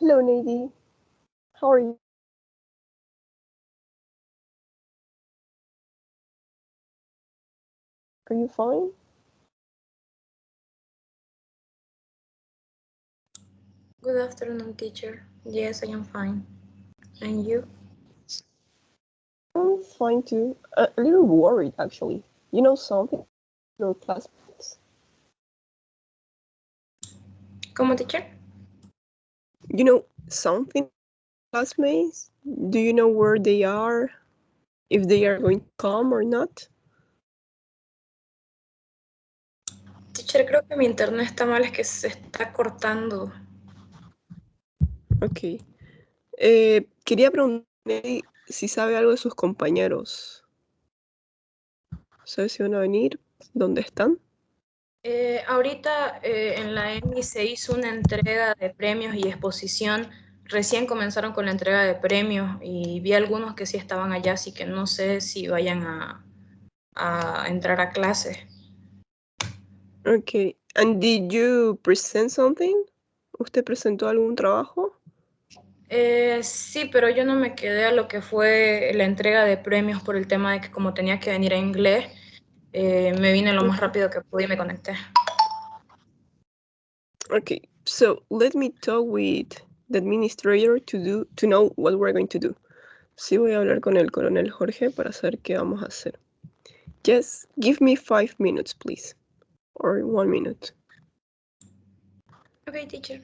Hello, Nady. How are you? Are you fine? Good afternoon, teacher. Yes, I am fine. And you? I'm fine too. A little worried, actually. You know something? Your classmates? ¿Cómo, teacher? You know something? Classmates? Do you know where they are? If they are going to come or not? Teacher, creo que mi internet está mal, es que se está cortando. Ok. Quería preguntarle si sabe algo de sus compañeros. ¿Sabe si van a venir? ¿Dónde están? Ahorita en la EMI se hizo una entrega de premios y exposición. Recién comenzaron con la entrega de premios y vi algunos que sí estaban allá, así que no sé si vayan a entrar a clase. Ok. And did you present something? ¿Usted presentó algún trabajo? Sí, pero yo no me quedé a lo que fue la entrega de premios por el tema de que como tenía que venir en inglés, me vine lo más rápido que pude y me conecté. Okay, so let me talk with the administrator to know what we're going to do. Sí, voy a hablar con el coronel Jorge para saber qué vamos a hacer. Just give me 5 minutes, please. Or 1 minute. Okay, teacher.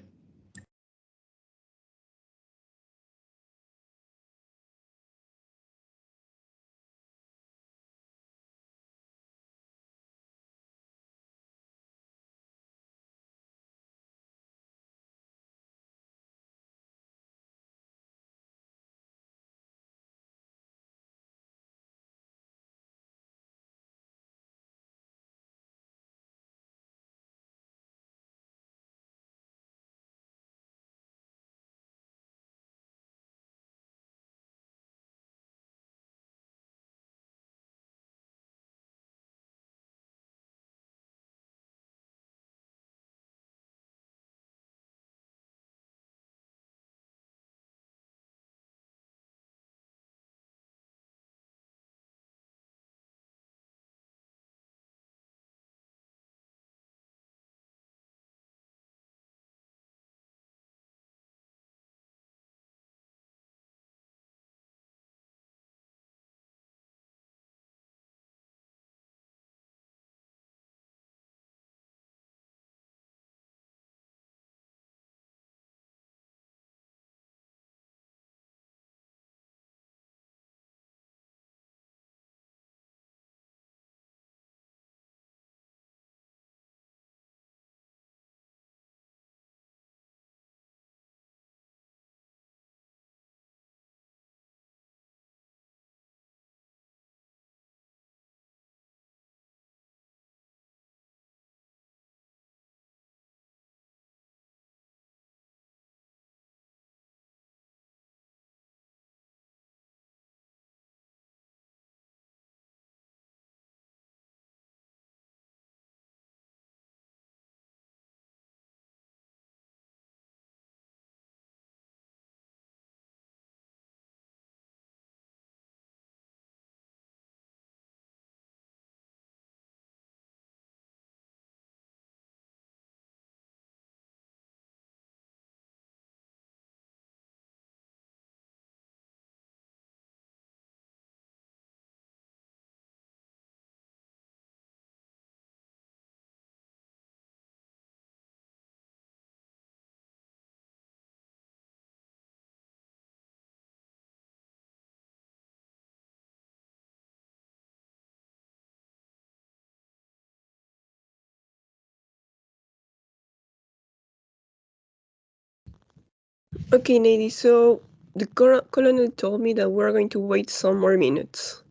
Okay, Nady, so the colonel told me that we're going to wait some more minutes.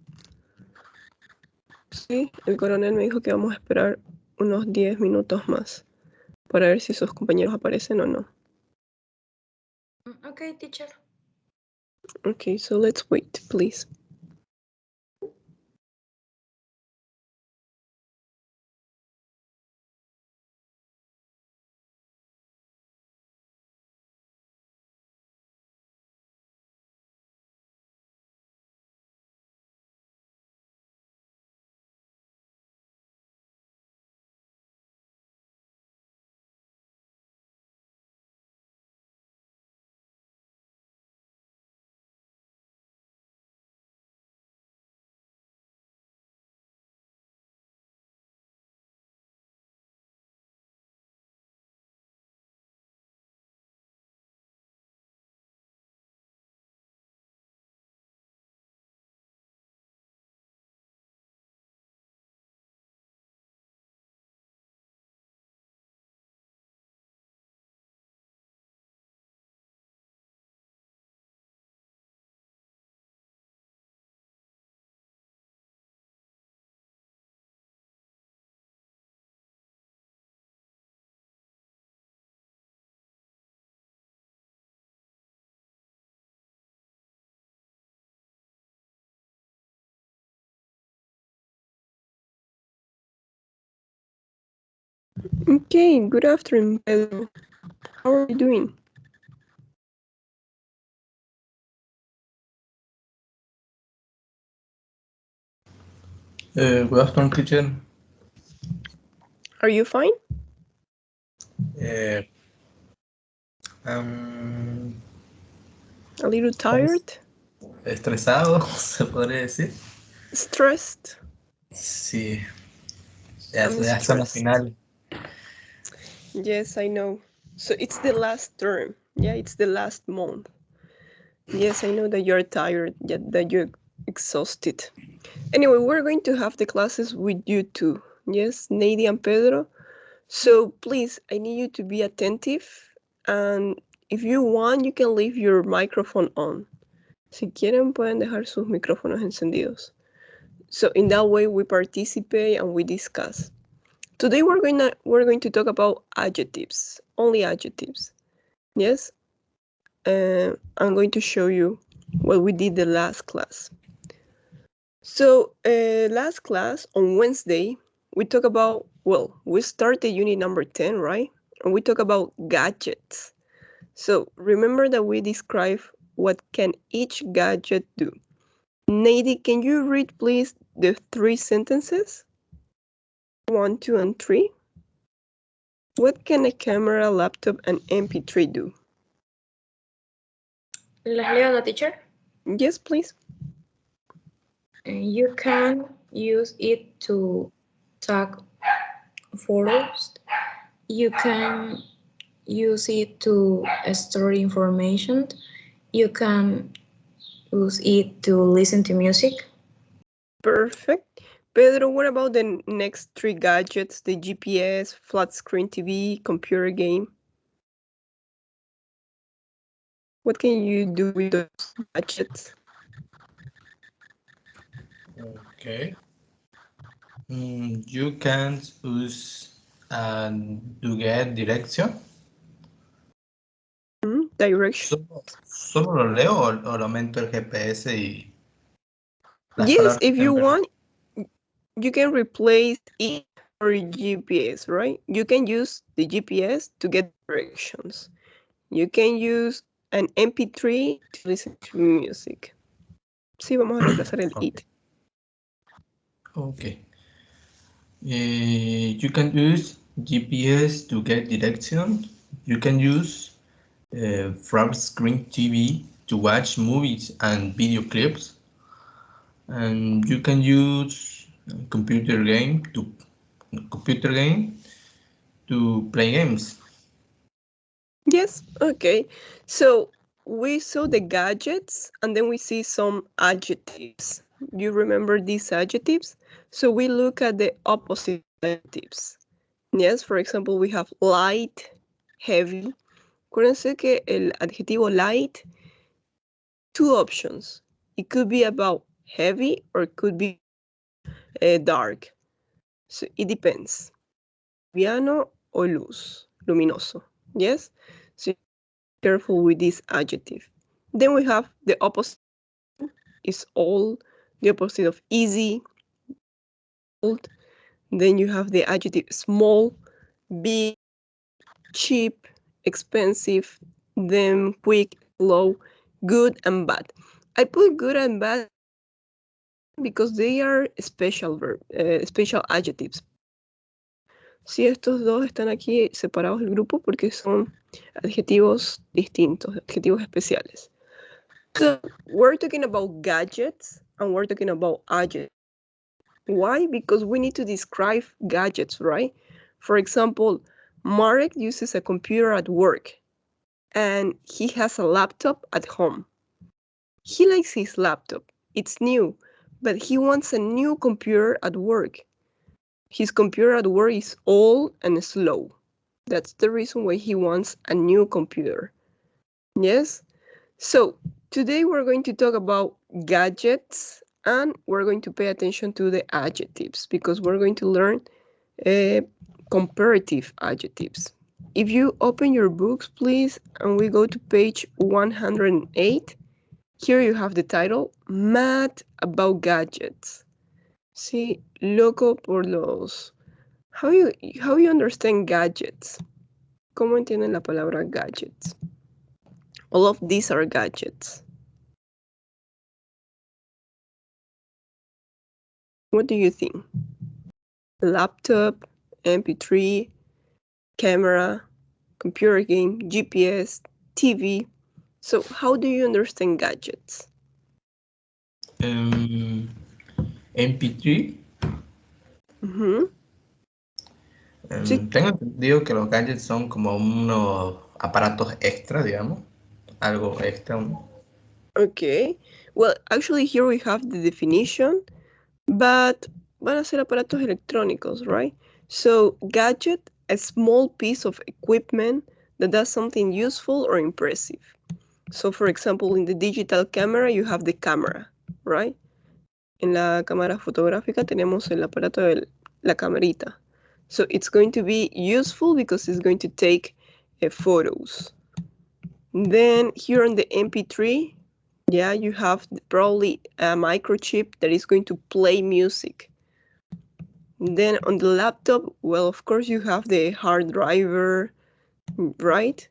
Sí, el coronel me dijo que vamos a esperar unos 10 minutos más para ver si sus compañeros aparecen o no. Okay, teacher. Okay, so let's wait, please. Okay, good afternoon, Pedro. How are you doing? Good afternoon, teacher. Are you fine? Eh, um, A little tired? estresado, se podría decir. Stressed? Sí, I'm ya son las stressed. finales. Yes, I know. So it's the last term. Yeah, it's the last month. Yes, I know that you're tired, that you're exhausted. Anyway, we're going to have the classes with you too. Yes, Nady and Pedro. So please, I need you to be attentive. And if you want, you can leave your microphone on. Si quieren, pueden dejar sus micrófonos encendidos. So in that way, we participate and we discuss. Today, we're going to talk about adjectives, only adjectives. Yes, I'm going to show you what we did the last class. So last class on Wednesday, we talk about, well, we started unit number 10, right? And we talk about gadgets. So remember that we describe what can each gadget do. Nady, can you read please the 3 sentences? 1, 2, and 3. What can a camera, laptop, and MP3 do? ¿Las leo, no, teacher? Yes, please. You can use it to tag photos. You can use it to store information. You can use it to listen to music. Perfect. Pedro, what about the next 3 gadgets? The GPS, flat screen TV, computer game? What can you do with those gadgets? Okay. You can use to get direction. Direction. Solo lo leo o lo aumento el GPS y las Yes, palabras if you en verde. want, you can replace it for GPS, right? You can use the GPS to get directions. You can use an MP3 to listen to music. Sí, vamos a reemplazar el Okay. it. Okay. You can use GPS to get direction. You can use flat screen TV to watch movies and video clips. And you can use computer game to play games. Yes, okay. So we saw the gadgets and then we see some adjectives. You remember these adjectives? So we look at the opposite adjectives. Yes, for example, we have light, heavy. Acuérdense que el adjetivo light, 2 options. It could be about heavy or it could be dark. So it depends. Liviano o luz, luminoso. Yes? So be careful with this adjective. Then we have the opposite is old, the opposite of easy, old. Then you have the adjective small, big, cheap, expensive, then quick, slow, good, and bad. I put good and bad because they are special adjectives. Sí, estos dos están aquí separados del grupo porque son adjetivos distintos, adjetivos especiales. So, we're talking about gadgets and we're talking about adjectives. Why? Because we need to describe gadgets, right? For example, Marek uses a computer at work and he has a laptop at home. He likes his laptop. It's new, but he wants a new computer at work. His computer at work is old and slow. That's the reason why he wants a new computer. Yes? So, today we're going to talk about gadgets and we're going to pay attention to the adjectives because we're going to learn comparative adjectives. If you open your books, please, and we go to page 108, here you have the title, Mad About Gadgets. Sí, loco por los How you understand gadgets? ¿Cómo entienden la palabra gadgets? All of these are gadgets. What do you think? Laptop, MP3, camera, computer game, GPS, TV. So how do you understand gadgets? MP3. Sí. Tengo entendido que los gadgets son como unos aparatos extra, digamos. Algo extra. Okay. Well, actually here we have the definition, but van a ser aparatos electrónicos, right? So gadget, a small piece of equipment that does something useful or impressive. So for example, in the digital camera, you have the camera, right? En la cámara fotográfica tenemos el aparato de la camarita. So it's going to be useful because it's going to take photos. Then here on the MP3, yeah, you have probably a microchip that is going to play music. Then on the laptop, well, of course you have the hard driver, right?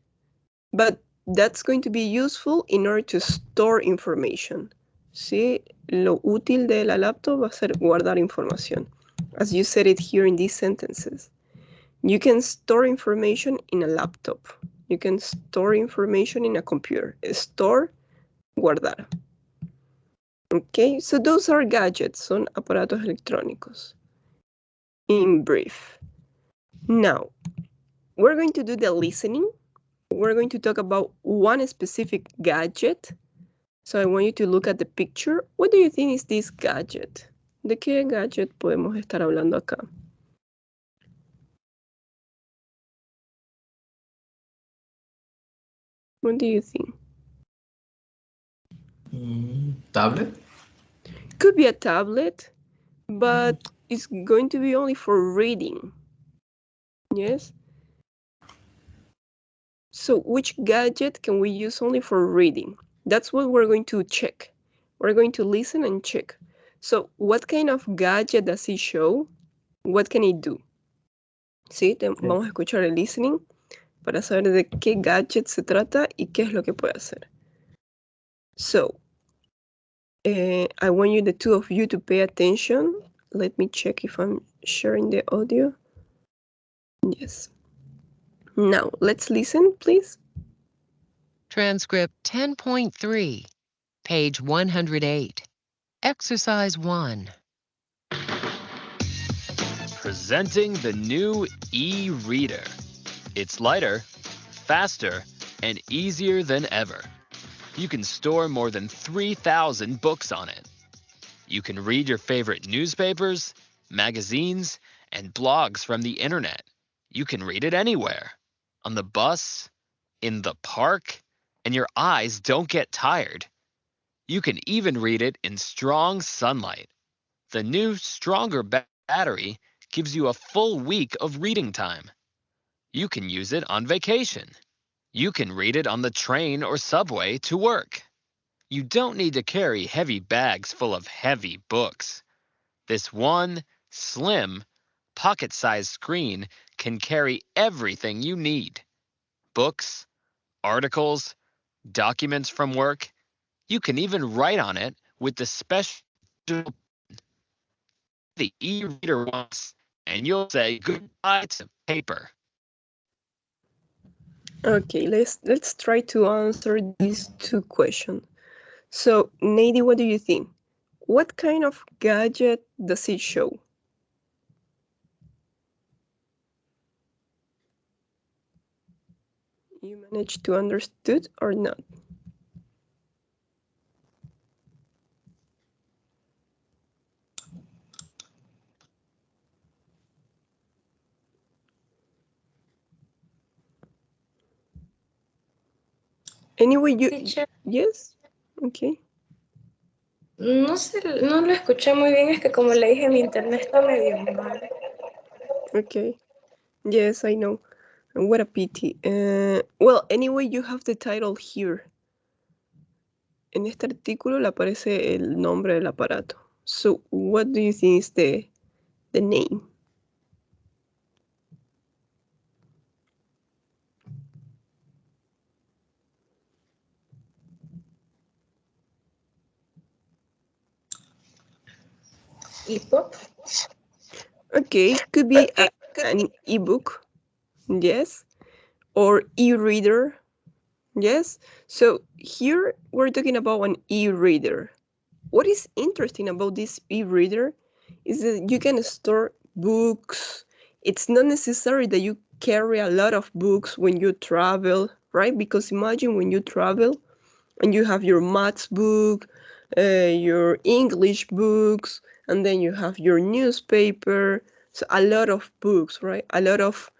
But that's going to be useful in order to store information. ¿Sí? Lo útil de la laptop va a ser guardar información. As you said it here in these sentences. You can store information in a laptop. You can store information in a computer. Store, guardar. Okay, so those are gadgets, son aparatos electrónicos. In brief. Now, we're going to do the listening. We're going to talk about one specific gadget. So I want you to look at the picture. What do you think is this gadget? ¿De qué gadget podemos estar hablando acá? What do you think? Tablet? Could be a tablet, but it's going to be only for reading. Yes? So which gadget can we use only for reading? That's what we're going to check. We're going to listen and check. So what kind of gadget does it show? What can it do? ¿Sí? Vamos a escuchar el listening para saber de qué gadget se trata y qué es lo que puede hacer. So, I want you, the two of you, to pay attention. Let me check if I'm sharing the audio. Yes. Now, let's listen, please. Transcript 10.3, page 108. Exercise 1. Presenting the new e-reader. It's lighter, faster, and easier than ever. You can store more than 3,000 books on it. You can read your favorite newspapers, magazines, and blogs from the internet. You can read it anywhere, on the bus, in the park, and your eyes don't get tired. You can even read it in strong sunlight. The new, stronger battery gives you a full week of reading time. You can use it on vacation. You can read it on the train or subway to work. You don't need to carry heavy bags full of heavy books. This one, slim, pocket-sized screen can carry everything you need. Books, articles, documents from work. You can even write on it with the special the e-reader once, and you'll say goodbye to paper. Okay, let's try to answer these two questions. So, Nady, what do you think? What kind of gadget does it show? You managed to understood or not? Anyway, you... Teacher, Yes? Okay. no sé, no lo escuché muy bien, es que como le dije, mi internet está medio mal. Okay. Yes, I know. What a pity. Well, anyway, you have the title here. En este artículo le aparece el nombre del aparato. So, what do you think is the name? ebook. Okay, could be an ebook, yes, or e-reader, yes. So here we're talking about an e-reader. What is interesting about this e-reader is that you can store books. It's not necessary that you carry a lot of books when you travel, right? Because imagine when you travel and you have your maths book, your English books, and then you have your newspaper. So a lot of books, right? A lot of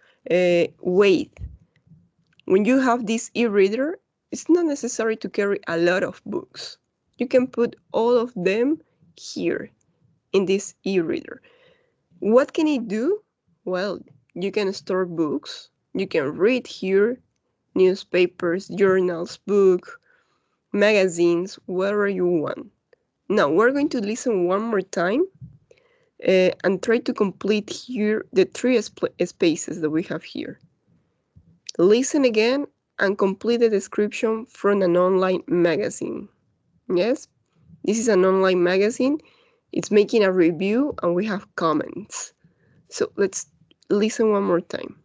weight. When you have this e-reader, it's not necessary to carry a lot of books. You can put all of them here in this e-reader. What can it do? Well, you can store books. You can read here, newspapers, journals, book, magazines, whatever you want. Now we're going to listen one more time and try to complete here the three spaces that we have here. Listen again and complete the description from an online magazine. Yes, this is an online magazine. It's making a review and we have comments. So let's listen one more time.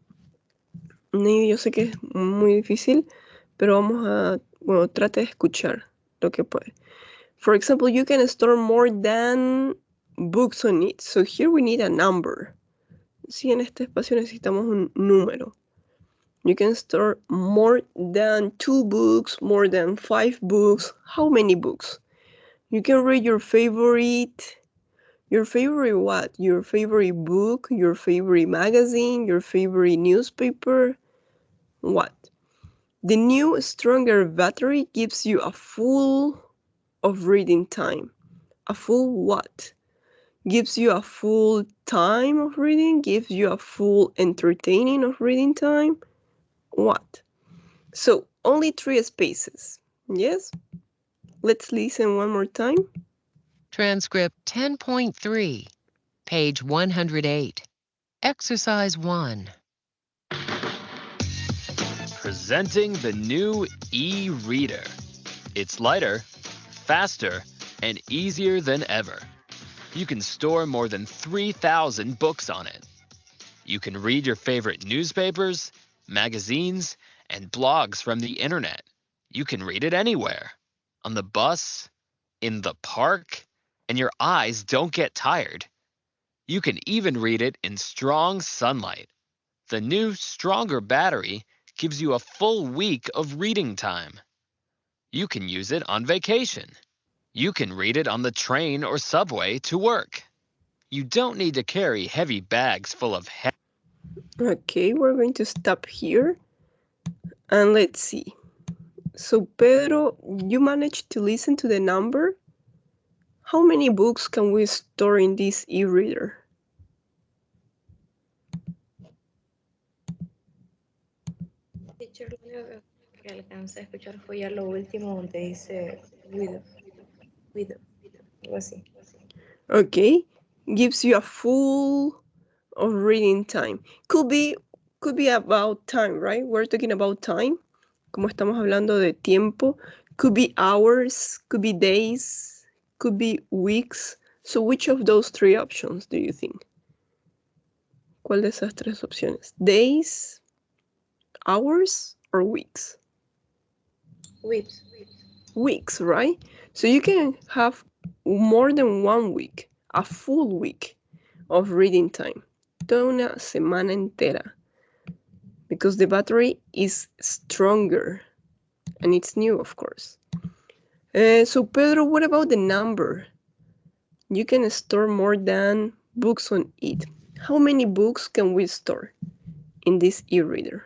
Yo sé que es muy difícil, pero vamos a, bueno, trate de escuchar lo que puede. For example, you can store more than books on it. So here we need a number. Sí, en este espacio necesitamos un número. You can store more than 2 books, more than 5 books. How many books? You can read your favorite what? Your favorite book, your favorite magazine, your favorite newspaper. What? The new, stronger battery gives you a full of reading time. A full what? Gives you a full time of reading? Gives you a full entertaining of reading time? What? So only 3 spaces. Yes? Let's listen one more time. Transcript 10.3, page 108. Exercise 1. Presenting the new e-reader. It's lighter, faster, and easier than ever. You can store more than 3,000 books on it. You can read your favorite newspapers, magazines, and blogs from the internet. You can read it anywhere, on the bus, in the park, and your eyes don't get tired. You can even read it in strong sunlight. The new, stronger battery gives you a full week of reading time. You can use it on vacation. You can read it on the train or subway to work. You don't need to carry heavy bags full of Okay, we're going to stop here. And let's see. So Pedro, you managed to listen to the number? How many books can we store in this e-reader? Teacher, lo único que alcancé a escuchar fue ya lo último donde dice with, algo así. Okay, gives you a full of reading time. Could be about time, right? We're talking about time. Como estamos hablando de tiempo. Could be hours, could be days, could be weeks. So which of those 3 options do you think? ¿Cuál de esas 3 opciones? Days, hours, or weeks? Weeks. Weeks, right? So you can have more than 1 week, a full week of reading time. Toda una semana entera. Because the battery is stronger. And it's new, of course. So Pedro, what about the number? You can store more than books on it. How many books can we store in this e-reader?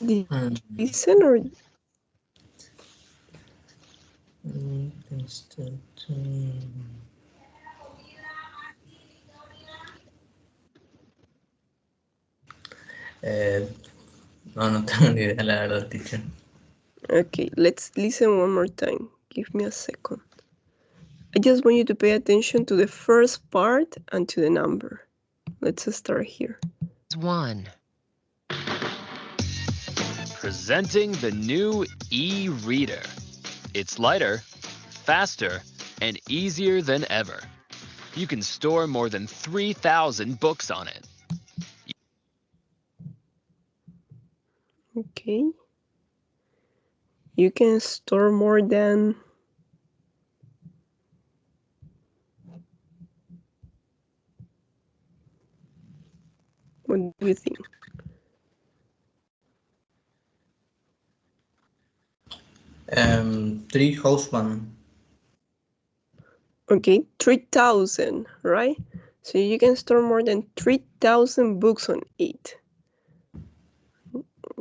Did you listen or? No tengo ni idea, la verdad, teacher. Okay, let's listen one more time. Give me a second. I just want you to pay attention to the first part and to the number. Let's start here. 1. Presenting the new e-reader. It's lighter, faster, and easier than ever. You can store more than 3,000 books on it. Okay. You can store more than... What do you think? Three husband. Okay, 3,000, right? So you can store more than 3,000 books on it.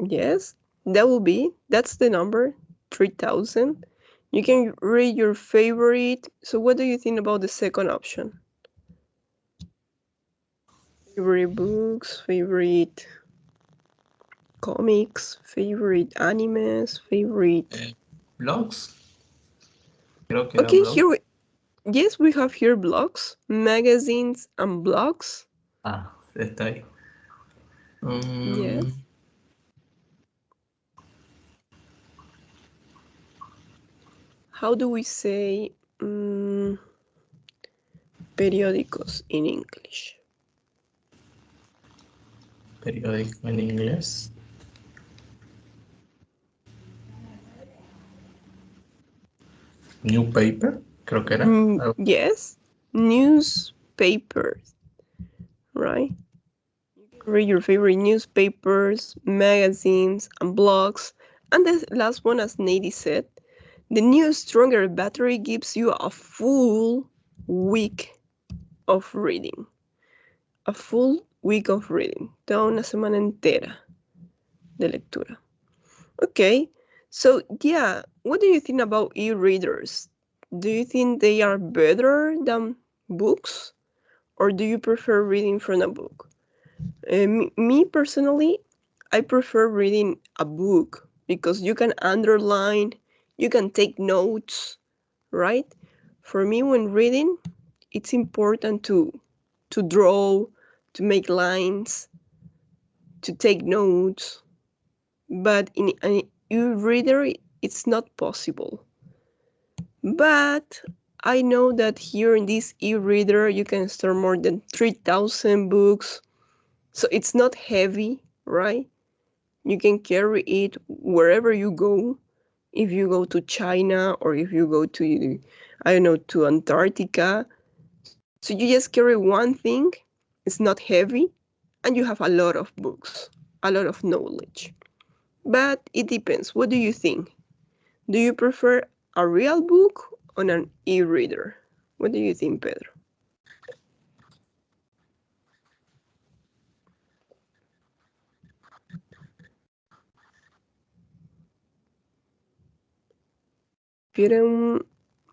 Yes, that's the number, 3,000. You can read your favorite. So what do you think about the second option? Favorite books, favorite comics, favorite animes, favorite... Blogs. Creo que era Okay, blog. yes, we have here blogs, magazines, and blogs. Ah, está ahí. Yes. How do we say periódicos in English? Periódico en inglés. Newspaper, creo que era. Yes, newspapers, right? You can read your favorite newspapers, magazines, and blogs. And the last one, as Nady said, the new stronger battery gives you a full week of reading. A full week of reading. Toda una semana entera de lectura. Okay, so yeah, what do you think about e-readers? Do you think they are better than books? Or do you prefer reading from a book? Me personally, I prefer reading a book because you can underline, you can take notes, right? For me, when reading, it's important to draw, to make lines, to take notes. But in an e-reader, it's not possible. But I know that here in this e-reader, you can store more than 3,000 books. So it's not heavy, right? You can carry it wherever you go. If you go to China or if you go to, I don't know, to Antarctica. So you just carry one thing, it's not heavy, and you have a lot of books, a lot of knowledge. But it depends. What do you think? Do you prefer a real book or an e-reader? What do you think, Pedro? ¿Prefieren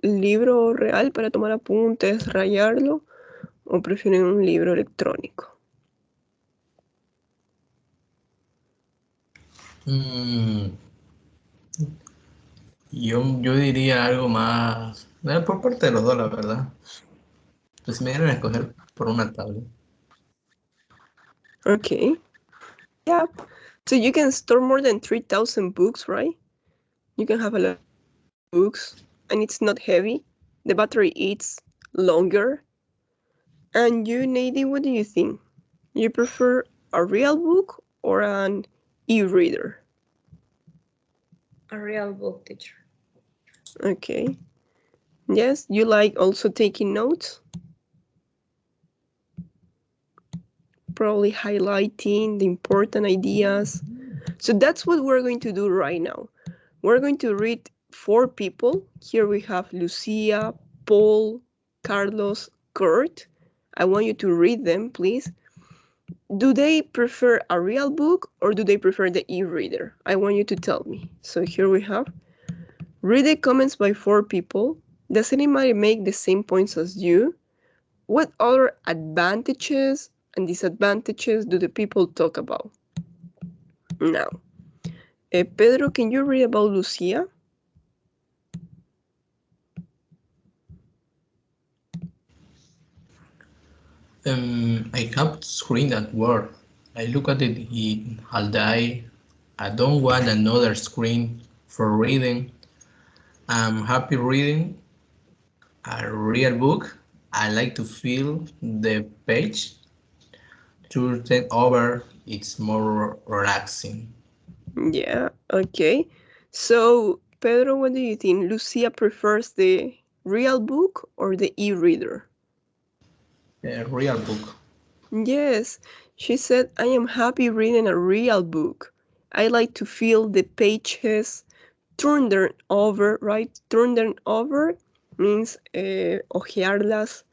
un libro real para tomar apuntes, rayarlo, o prefieren un libro electrónico? Yo diría algo más. Por parte de los dos, la verdad. Pues si me dieran a escoger por una tablet. Okay. Yeah. So you can store more than 3,000 books, right? You can have a lot of books, and it's not heavy. The battery is longer. And you, Nadine, what do you think? You prefer a real book or an e-reader? A real book, teacher. Okay. Yes, you like also taking notes? Probably highlighting the important ideas. So that's what we're going to do right now. We're going to read 4 people. Here we have Lucia, Paul, Carlos, Kurt. I want you to read them, please. Do they prefer a real book or do they prefer the e-reader? I want you to tell me. So here we have. Read the comments by 4 people. Does anybody make the same points as you? What other advantages and disadvantages do the people talk about? Now, Pedro, can you read about Lucia? I have screen at work. I look at it all day. I don't want another screen for reading. I'm happy reading a real book. I like to feel the page turn over. It's more relaxing. Yeah, okay. So, Pedro, what do you think? Lucia prefers the real book or the e-reader? A real book. Yes, she said, I am happy reading a real book. I like to feel the pages turn them over, right? Turn them over means ojearlas,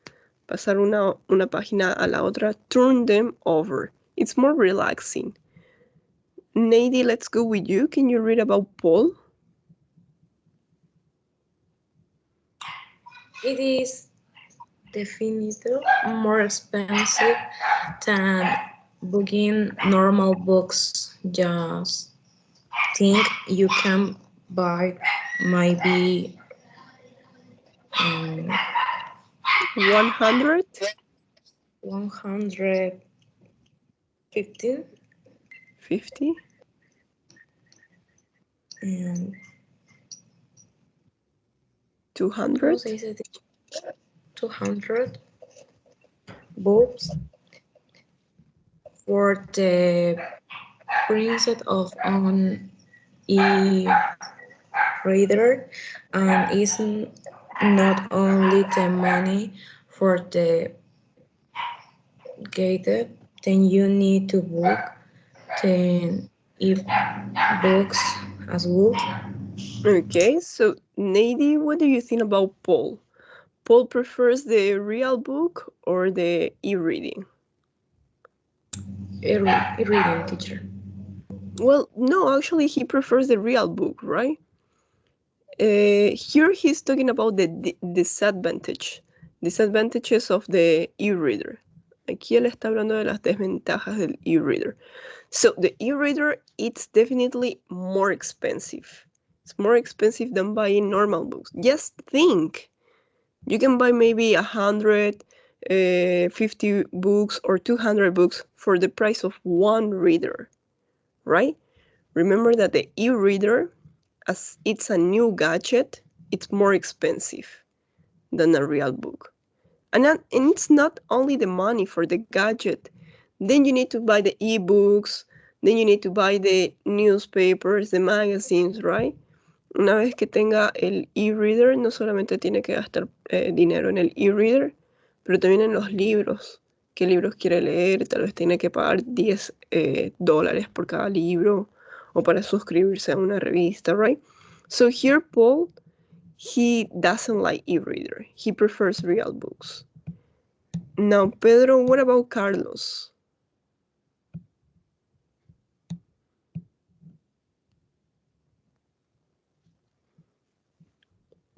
pasar una página a la otra, turn them over. It's more relaxing. Nady, let's go with you. Can you read about Paul? It is definitely more expensive than booking normal books. Just think you can buy maybe 100? 115 50? and 200? 200 books for the printed of an e-reader, and it's not only the money for the gated, then you need to book the e-books as well. Okay, so Nady, what do you think about Paul? Paul prefers the real book or the e-reading? E-reading teacher. Well, no, actually he prefers the real book, right? Here he's talking about the disadvantages of the e-reader. Aquí él está hablando de las desventajas del e-reader. So the e-reader, it's definitely more expensive. It's more expensive than buying normal books. Just think, you can buy maybe 150 books or 200 books for the price of one reader, right? Remember that the e-reader, as it's a new gadget, it's more expensive than a real book. And it's not only the money for the gadget. Then you need to buy the ebooks, then you need to buy the newspapers, the magazines, right? Una vez que tenga el e-reader, no solamente tiene que gastar dinero en el e-reader, pero también en los libros. ¿Qué libros quiere leer? Tal vez tiene que pagar $10 por cada libro o para suscribirse a una revista, right? So here Paul, he doesn't like e-reader. He prefers real books. Now, Pedro, what about Carlos?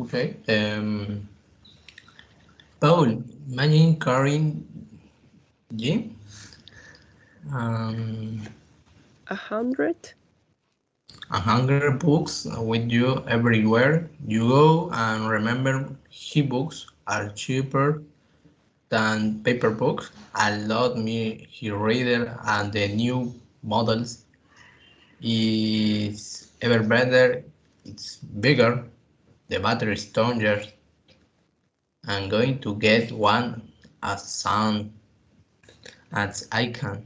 Okay. Paul, imagine carrying Jim. 100? 100 books with you everywhere you go, and remember, e-books are cheaper than paper books. I love me e-reader, and the new models is ever better. It's bigger, the battery is stronger. I'm going to get one as soon as I can.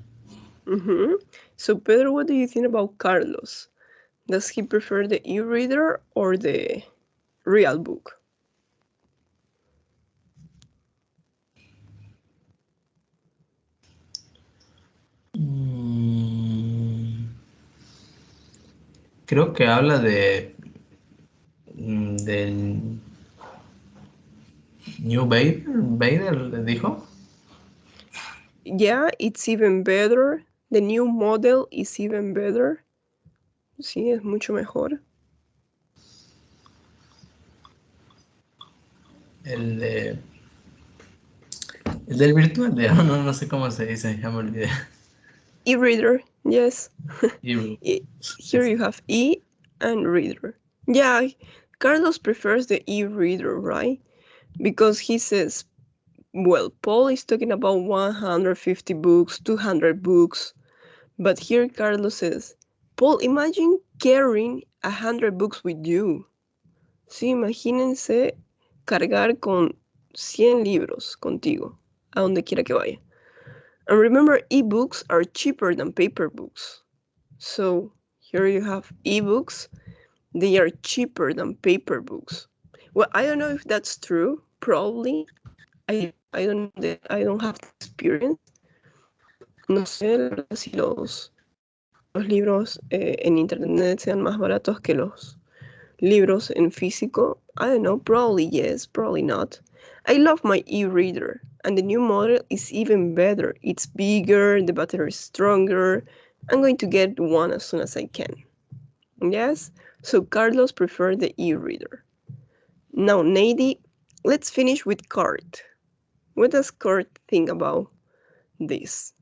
So, Pedro, what do you think about Carlos? Does he prefer the e-reader or the real book? Creo que habla del New Vader, le dijo. Yeah, it's even better. The new model is even better. Sí, es mucho mejor. El del virtual, no sé cómo se dice, ya me olvidé. E-reader, yes. E-book. Here you have e and reader. Yeah, Carlos prefers the e-reader, right? Because he says Well, Paul is talking about 150 books, 200 books. But here Carlos says, Paul, imagine carrying 100 books with you. Sí, imagínense cargar con 100 libros contigo, a donde quiera que vaya. And remember, ebooks are cheaper than paper books. So here you have ebooks. They are cheaper than paper books. Well, I don't know if that's true. Probably. I don't know. I don't have the experience. No sé si los libros en internet sean más baratos que los libros en físico. I don't know. Probably yes. Probably not. I love my e-reader, and the new model is even better. It's bigger, the battery is stronger. I'm going to get one as soon as I can. Yes? So Carlos preferred the e-reader. Now, Nady, let's finish with Kurt. What does Kurt think about this?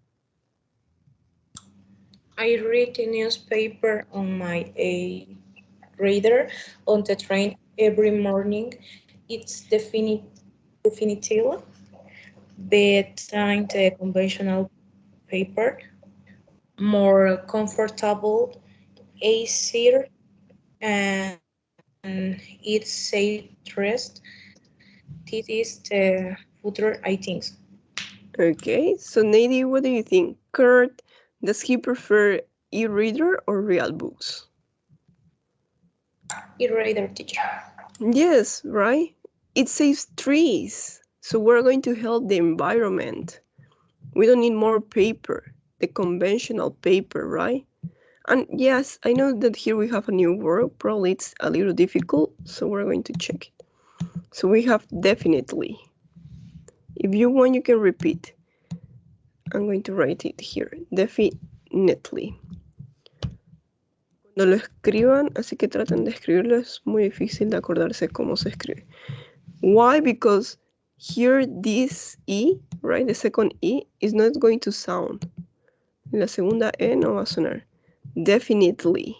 I read the newspaper on my reader on the train every morning. It's definitive bedtime the conventional paper, more comfortable, easier, and it's safe rest. This is the future, I think. Okay, so Nady, what do you think? Kurt, does he prefer e-reader or real books? E-reader, teacher. Yes, right? It saves trees, so we're going to help the environment. We don't need more paper, the conventional paper, right? And yes, I know that here we have a new word. Probably it's a little difficult, so we're going to check it. So we have definitely. If you want, you can repeat. I'm going to write it here. Definitely. Cuando lo escriban, así que traten de escribirlo, es muy difícil de acordarse cómo se escribe. Why? Because here this E, right, the second E, is not going to sound. La segunda E no va a sonar. Definitely.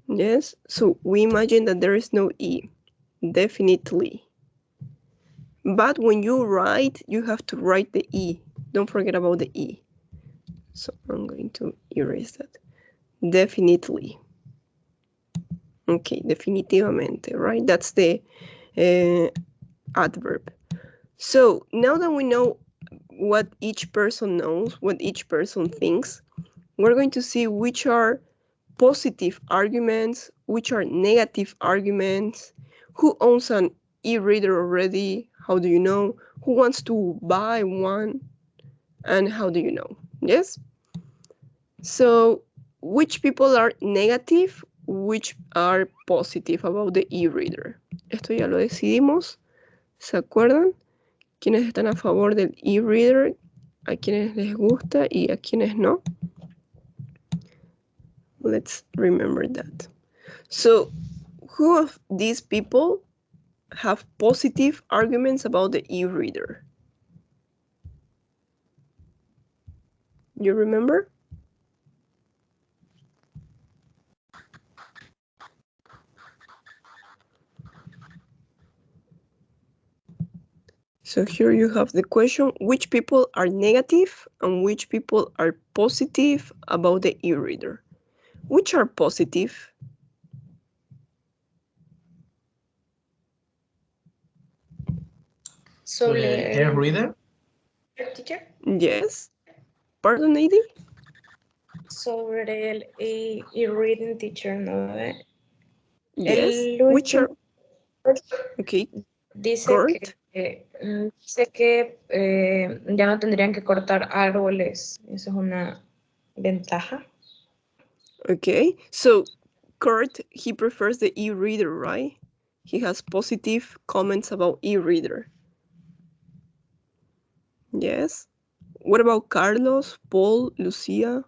Yes, so we imagine that there is no E. Definitely. But when you write, you have to write the E. Don't forget about the E. So I'm going to erase that. Definitely. Okay, definitivamente, right? That's the adverb. So now that we know what each person knows, what each person thinks, we're going to see which are positive arguments, which are negative arguments, who owns an e-reader already, how do you know, who wants to buy one, and how do you know, yes? So which people are negative, which are positive about the e-reader? Esto ya lo decidimos, ¿se acuerdan? ¿Quiénes están a favor del e-reader? ¿A quienes les gusta y a quienes no? Let's remember that. So, who of these people have positive arguments about the e-reader? You remember? So here you have the question, which people are negative and which people are positive about the e-reader? Which are positive? Sobre The e-reader? teacher. Yes. Pardon, Nady? Sobre el e-reading, teacher, ¿no? Yes. El Which are... último Okay. dice Kurt? que ya no tendrían que cortar árboles. Eso es una ventaja. Okay. So Kurt, he prefers the e-reader, right? He has positive comments about e-reader. Yes. What about Carlos, Paul, Lucia?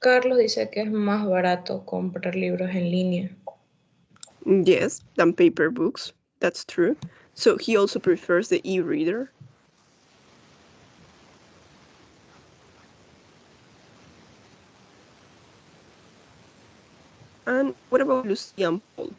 Carlos dice que es más barato comprar libros en línea. Yes, than paper books. That's true. So he also prefers the e-reader. And what about Lucia and Paul?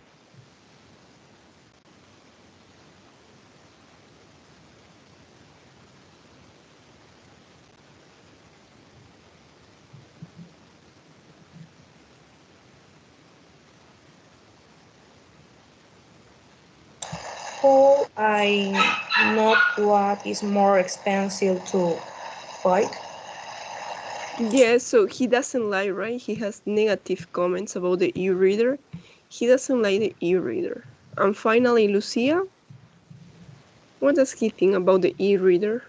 Paul, I not what is more expensive to buy. Yeah, so he doesn't like, right? He has negative comments about the e-reader. He doesn't like the e-reader. And finally, Lucia, what does he think about the e-reader?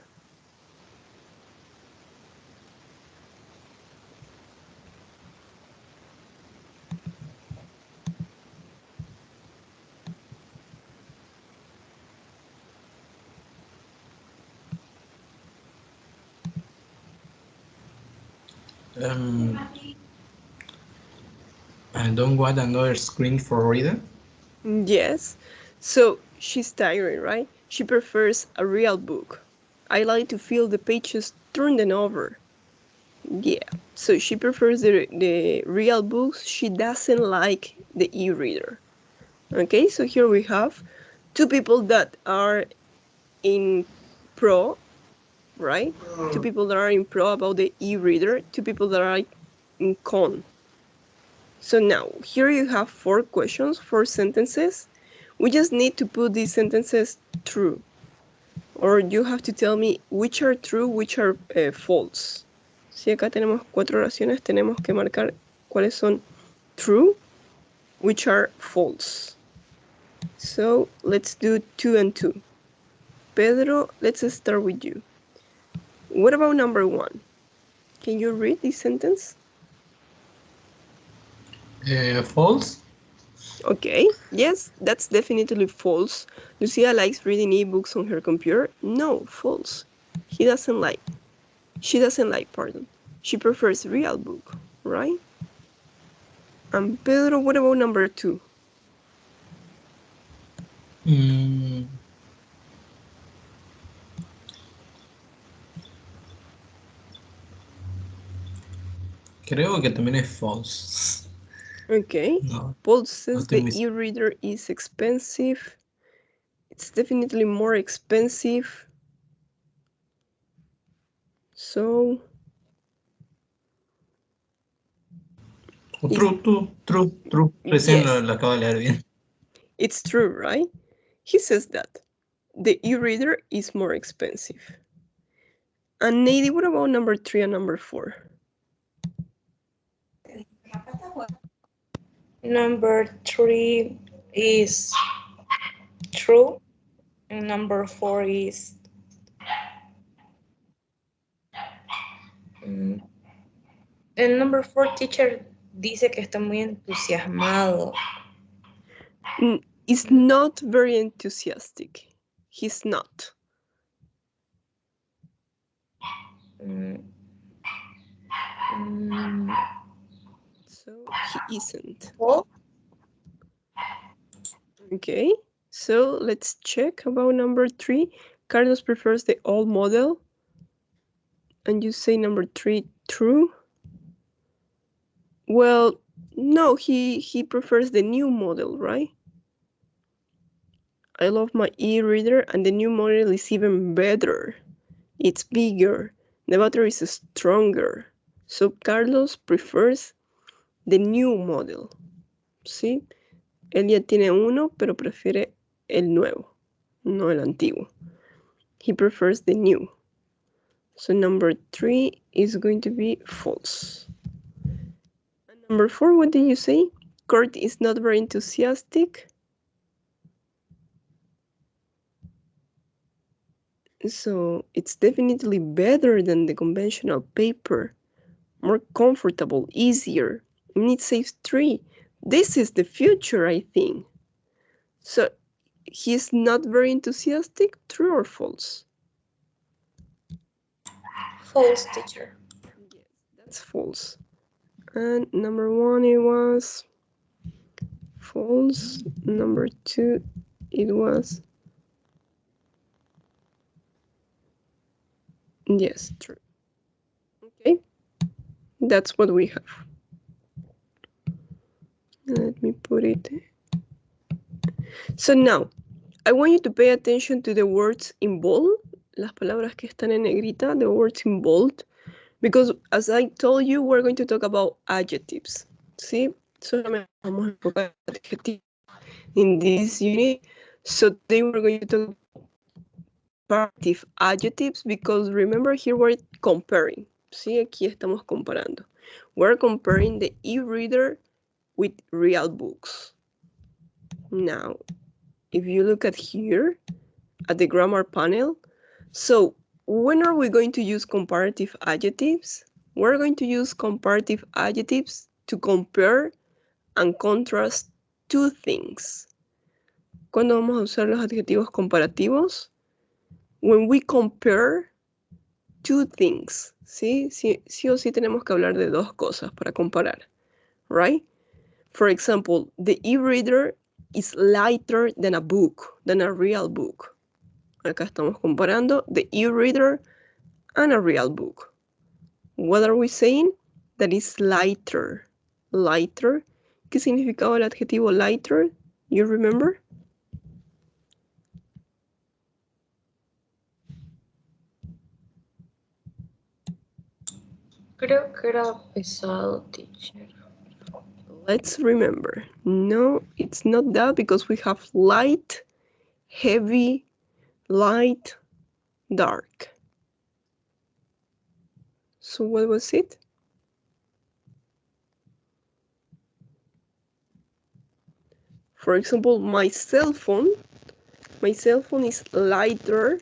I don't want another screen for reader. Yes, so she's tired, right? She prefers a real book. I like to feel the pages turning over. Yeah, so she prefers the real books. She doesn't like the e-reader. Okay, so here we have two people that are in pro, right? Two people that are in pro about the e-reader, two people that are in con. So now, here you have 4 questions, 4 sentences. We just need to put these sentences true. Or you have to tell me which are true, which are false. Si acá tenemos 4 oraciones, tenemos que marcar cuáles son true, which are false. So let's do 2 and 2. Pedro, let's start with you. What about number 1? Can you read this sentence? False. Okay, yes, that's definitely false. Lucia likes reading ebooks on her computer. No, false. She doesn't like, pardon. She prefers real book, right? And Pedro, what about number 2? Creo que también es false. Okay. No, Paul says no the e-reader is expensive. It's definitely more expensive. So... True. Recién Yes. lo acabo de leer bien. It's true, right? He says that the e-reader is more expensive. And Nady, what about number 3 and number 4? Number 3 is true, and number 4 is el number 4 teacher dice que está muy entusiasmado. Is not very enthusiastic. He's not. So he isn't. Paul? Okay, so let's check about number 3. Carlos prefers the old model. And you say number 3 true? Well, no, he prefers the new model, right? I love my e-reader and the new model is even better. It's bigger. The battery is stronger. So Carlos prefers the new model. ¿Sí? Él ya tiene uno, pero prefiere el nuevo, no el antiguo. He prefers the new. So number 3 is going to be false. And number 4, what did you say? Kurt is not very enthusiastic. So it's definitely better than the conventional paper. More comfortable, easier. And it saves 3. This is the future, I think. So he's not very enthusiastic, true or false? False, teacher. Yes, that's false. And number 1, it was false. Number 2, it was... Yes, true. Okay, that's what we have. Let me put it. So now, I want you to pay attention to the words in bold, las palabras que están en negrita, the words in bold, because as I told you, we're going to talk about adjectives. ¿Sí? Solamente vamos a enfocar adjectives in this unit. So today we're going to talk about comparative adjectives because remember here we're comparing. ¿Sí? Aquí estamos comparando. We're comparing the e-reader with real books. Now, if you look at here, at the grammar panel, so when are we going to use comparative adjectives? We're going to use comparative adjectives to compare and contrast two things. ¿Cuándo vamos a usar los adjetivos comparativos? When we compare two things. ¿Sí? Sí o sí tenemos que hablar de dos cosas para comparar, right? For example, the e-reader is lighter than a book, than a real book. Acá estamos comparando the e-reader and a real book. What are we saying? That is lighter. Lighter. ¿Qué significaba el adjetivo lighter? You remember? Creo que era pesado, teacher. Let's remember. No, it's not that because we have light, heavy, light, dark. So what was it? For example, my cell phone is lighter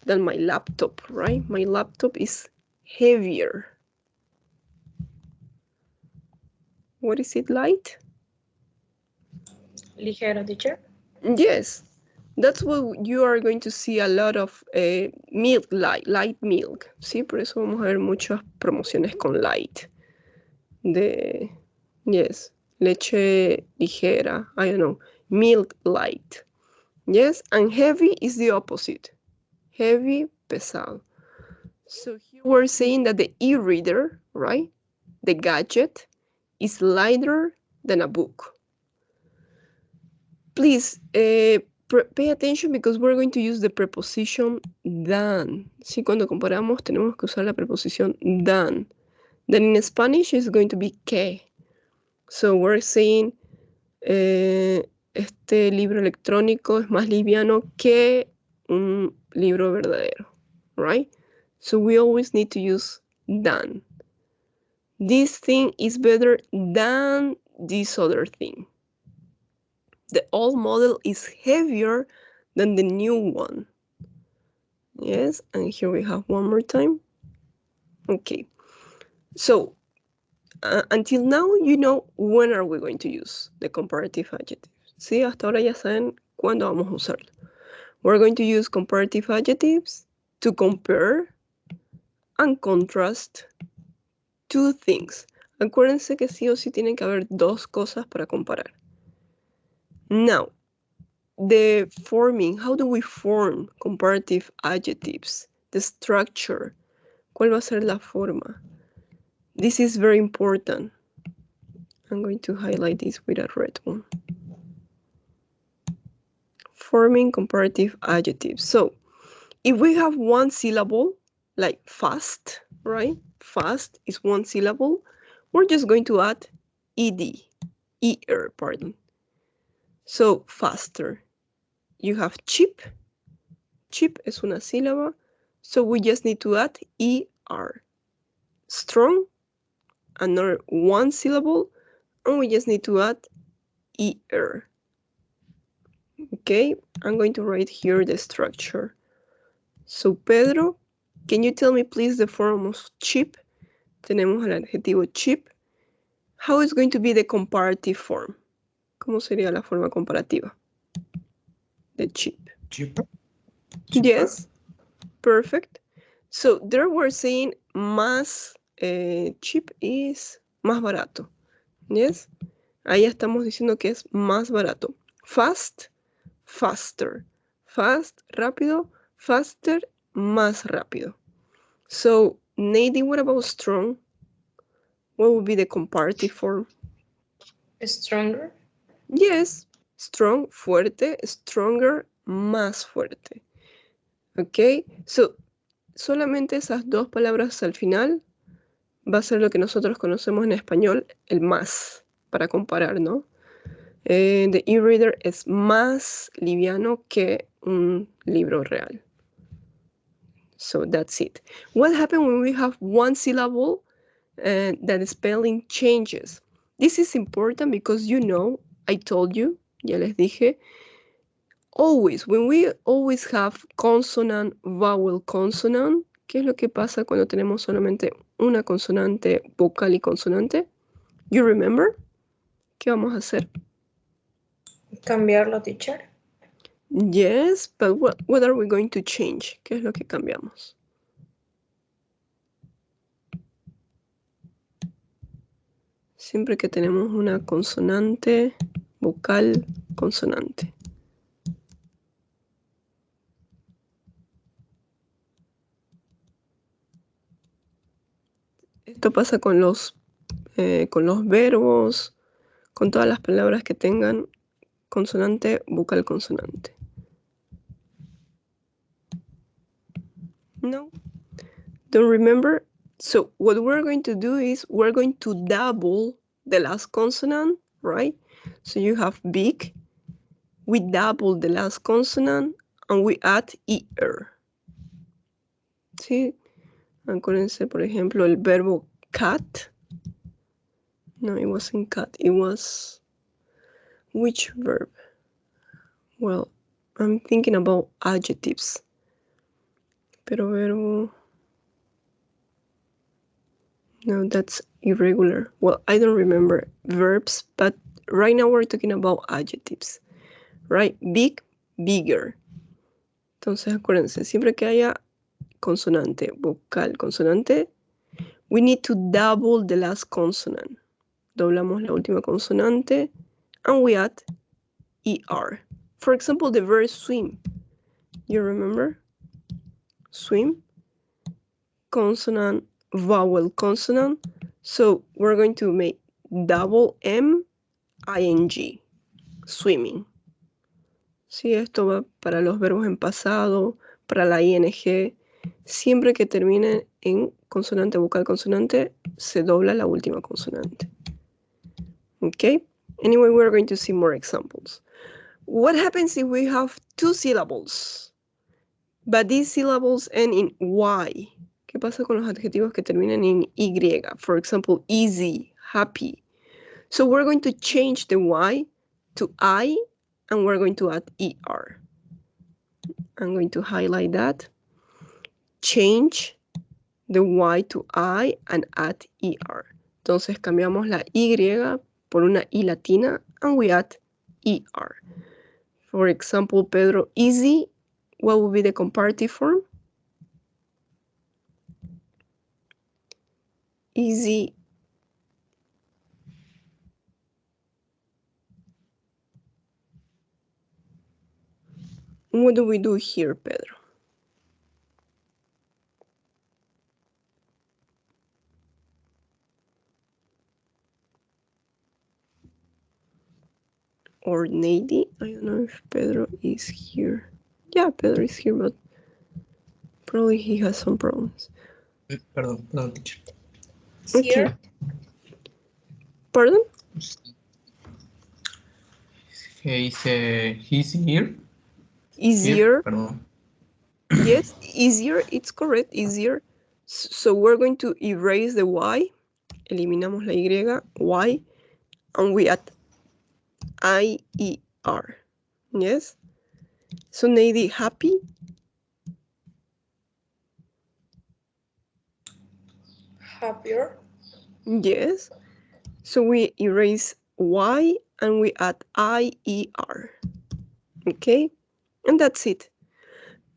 than my laptop, right? My laptop is heavier. What is it, light? Ligero, teacher. Yes, that's what you are going to see a lot of milk, light milk. Sí, por eso vamos a ver muchas promociones con light. Yes, leche ligera, I don't know, milk light. Yes, and heavy is the opposite. Heavy, pesado. So here we're saying that the e-reader, right, the gadget, is lighter than a book. Please pay attention because we're going to use the preposition than. Sí, cuando comparamos tenemos que usar la preposición than. Then in Spanish is going to be que. So we're saying este libro electrónico es más liviano que un libro verdadero, right? So we always need to use than. This thing is better than this other thing. The old model is heavier than the new one. Yes, and here we have one more time. Okay, so until now, you know when are we going to use the comparative adjectives. Sí, hasta ahora ya saben cuándo vamos a usarlo. We're going to use comparative adjectives to compare and contrast two things. Acuérdense que sí o sí tienen que haber dos cosas para comparar. Now, the forming, how do we form comparative adjectives? The structure, ¿cuál va a ser la forma? This is very important. I'm going to highlight this with a red one. Forming comparative adjectives. So, if we have one syllable, like fast, right? Fast is one syllable. We're just going to add er, pardon. So, faster. You have cheap. Cheap es una sílaba. So we just need to add er. Strong, another one syllable, and we just need to add er. Okay, I'm going to write here the structure. So Pedro, can you tell me please the form of cheap? Tenemos el adjetivo cheap. How is going to be the comparative form? ¿Cómo sería la forma comparativa? The cheap. Cheaper? Yes, perfect. So there we're saying más cheap is más barato. Yes, ahí estamos diciendo que es más barato. Fast, faster. Fast, rápido. Faster, más rápido. So, Nadine, what about strong? What would be the comparative form? Stronger. Yes, strong, fuerte, stronger, más fuerte. Ok, so, solamente esas dos palabras al final va a ser lo que nosotros conocemos en español, el más, para comparar, ¿no? The e-reader es más liviano que un libro real. So that's it. What happens when we have one syllable that the spelling changes? This is important because you know, I told you, ya les dije, always, when we always have consonant, vowel, consonant, ¿qué es lo que pasa cuando tenemos solamente una consonante, vocal y consonante? You remember? ¿Qué vamos a hacer? Cambiarlo, teacher. Yes, but what are we going to change? ¿Qué es lo que cambiamos? Siempre que tenemos una consonante, vocal, consonante. Esto pasa con los verbos, con todas las palabras que tengan consonante, vocal, consonante. No? Don't remember? So what we're going to do is we're going to double the last consonant, right? So you have big, we double the last consonant, and we add ER. ¿Sí? Acuérdense, por ejemplo, el verbo cat. No, it wasn't cat. It was... Which verb? Well, I'm thinking about adjectives. Pero verbo... No, that's irregular. Well, I don't remember verbs, but right now we're talking about adjectives. Right? Big, bigger. Entonces, acuérdense, siempre que haya consonante, vocal, consonante, we need to double the last consonant. Doblamos la última consonante, and we add ER. For example, the verb swim. You remember? Swim. Consonant, vowel, consonant. So we're going to make double M, ing. Swimming. Sí, esto va para los verbos en pasado, para la ing. Siempre que termine en consonante, vocal, consonante, se dobla la última consonante. Okay? Anyway, we're going to see more examples. What happens if we have two syllables, but these syllables end in Y? ¿Qué pasa con los adjetivos que terminan en Y? For example, easy, happy. So we're going to change the Y to I, and we're going to add ER. I'm going to highlight that. Change the Y to I and add ER. Entonces cambiamos la Y por una I latina, and we add ER. For example, Pedro, easy, what would be the comparative form? Easy. What do we do here, Pedro? Or Nady? I don't know if Pedro is here. Yeah, Pedro is here, but probably he has some problems. Perdón, teacher. Here. Okay. Pardon? He's here. Easier. Perdón. Yes, easier, it's correct, easier. So we're going to erase the Y. Eliminamos la Y, and we add IER. Yes? So Nady, happy? Happier. Yes. So we erase Y and we add IER. Okay? And that's it.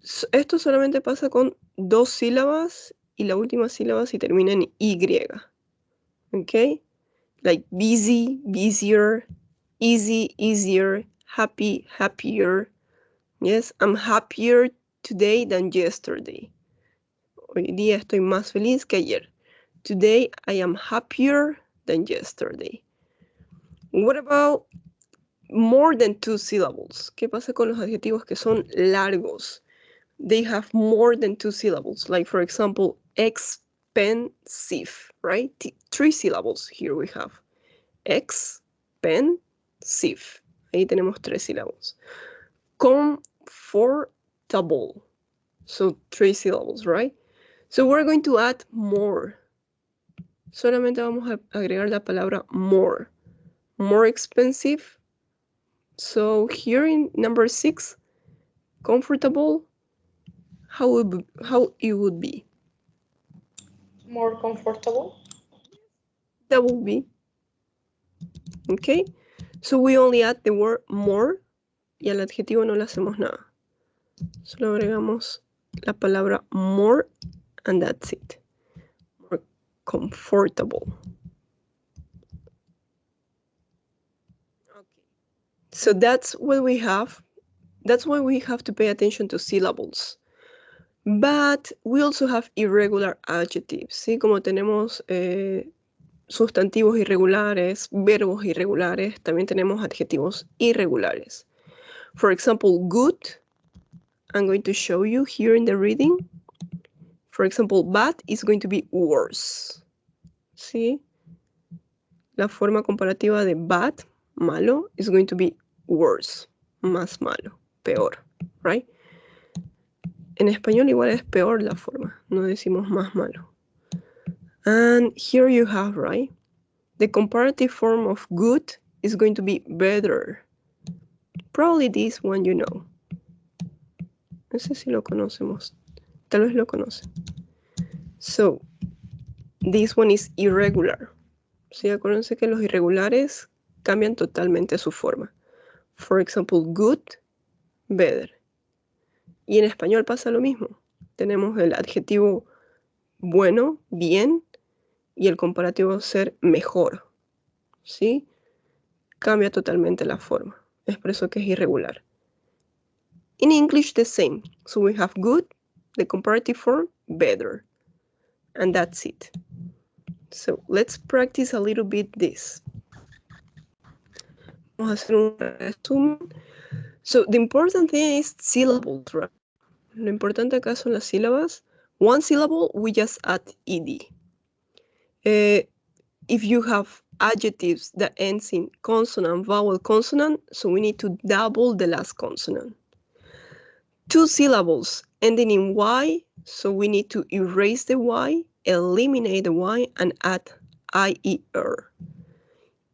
So, esto solamente pasa con dos sílabas y la última sílaba si termina en Y. Okay? Like busy, busier, easy, easier, happy, happier. Yes, I'm happier today than yesterday. Hoy día estoy más feliz que ayer. Today I am happier than yesterday. What about more than 2 syllables? ¿Qué pasa con los adjetivos que son largos? They have more than 2 syllables. Like, for example, expensive, right? 3 syllables here we have. Expensive. Ahí tenemos 3 sílabos. Comfortable. So 3 syllables, right? So we're going to add more. Solamente vamos a agregar la palabra more. More expensive. So here in number 6, comfortable, how it would be? More comfortable. That would be. Okay. So we only add the word more y al adjetivo no le hacemos nada. Solo agregamos la palabra more and that's it. More comfortable. Okay. So that's what we have. That's why we have to pay attention to syllables. But we also have irregular adjectives, ¿sí? Como tenemos sustantivos irregulares, verbos irregulares, también tenemos adjetivos irregulares. For example, good, I'm going to show you here in the reading. For example, bad is going to be worse. ¿Sí? La forma comparativa de bad, malo, is going to be worse, más malo, peor, right? En español igual es peor la forma, no decimos más malo. And here you have, right? The comparative form of good is going to be better. Probably this one you know. No sé si lo conocemos. Tal vez lo conocen. So, this one is irregular. Sí, acuérdense que los irregulares cambian totalmente su forma. For example, good, better. Y en español pasa lo mismo. Tenemos el adjetivo bueno, bien, y el comparativo ser mejor. ¿Sí? Cambia totalmente la forma. Es por eso que es irregular. In English, the same. So we have good, the comparative form, better. And that's it. So let's practice a little bit this. Vamos a hacer un resumen. So the important thing is syllables, right? Lo importante acá son las sílabas. One syllable, we just add ed. If you have adjectives that ends in consonant, vowel, consonant, so we need to double the last consonant. 2 syllables ending in y, so we need to erase the y, eliminate the y, and add ier.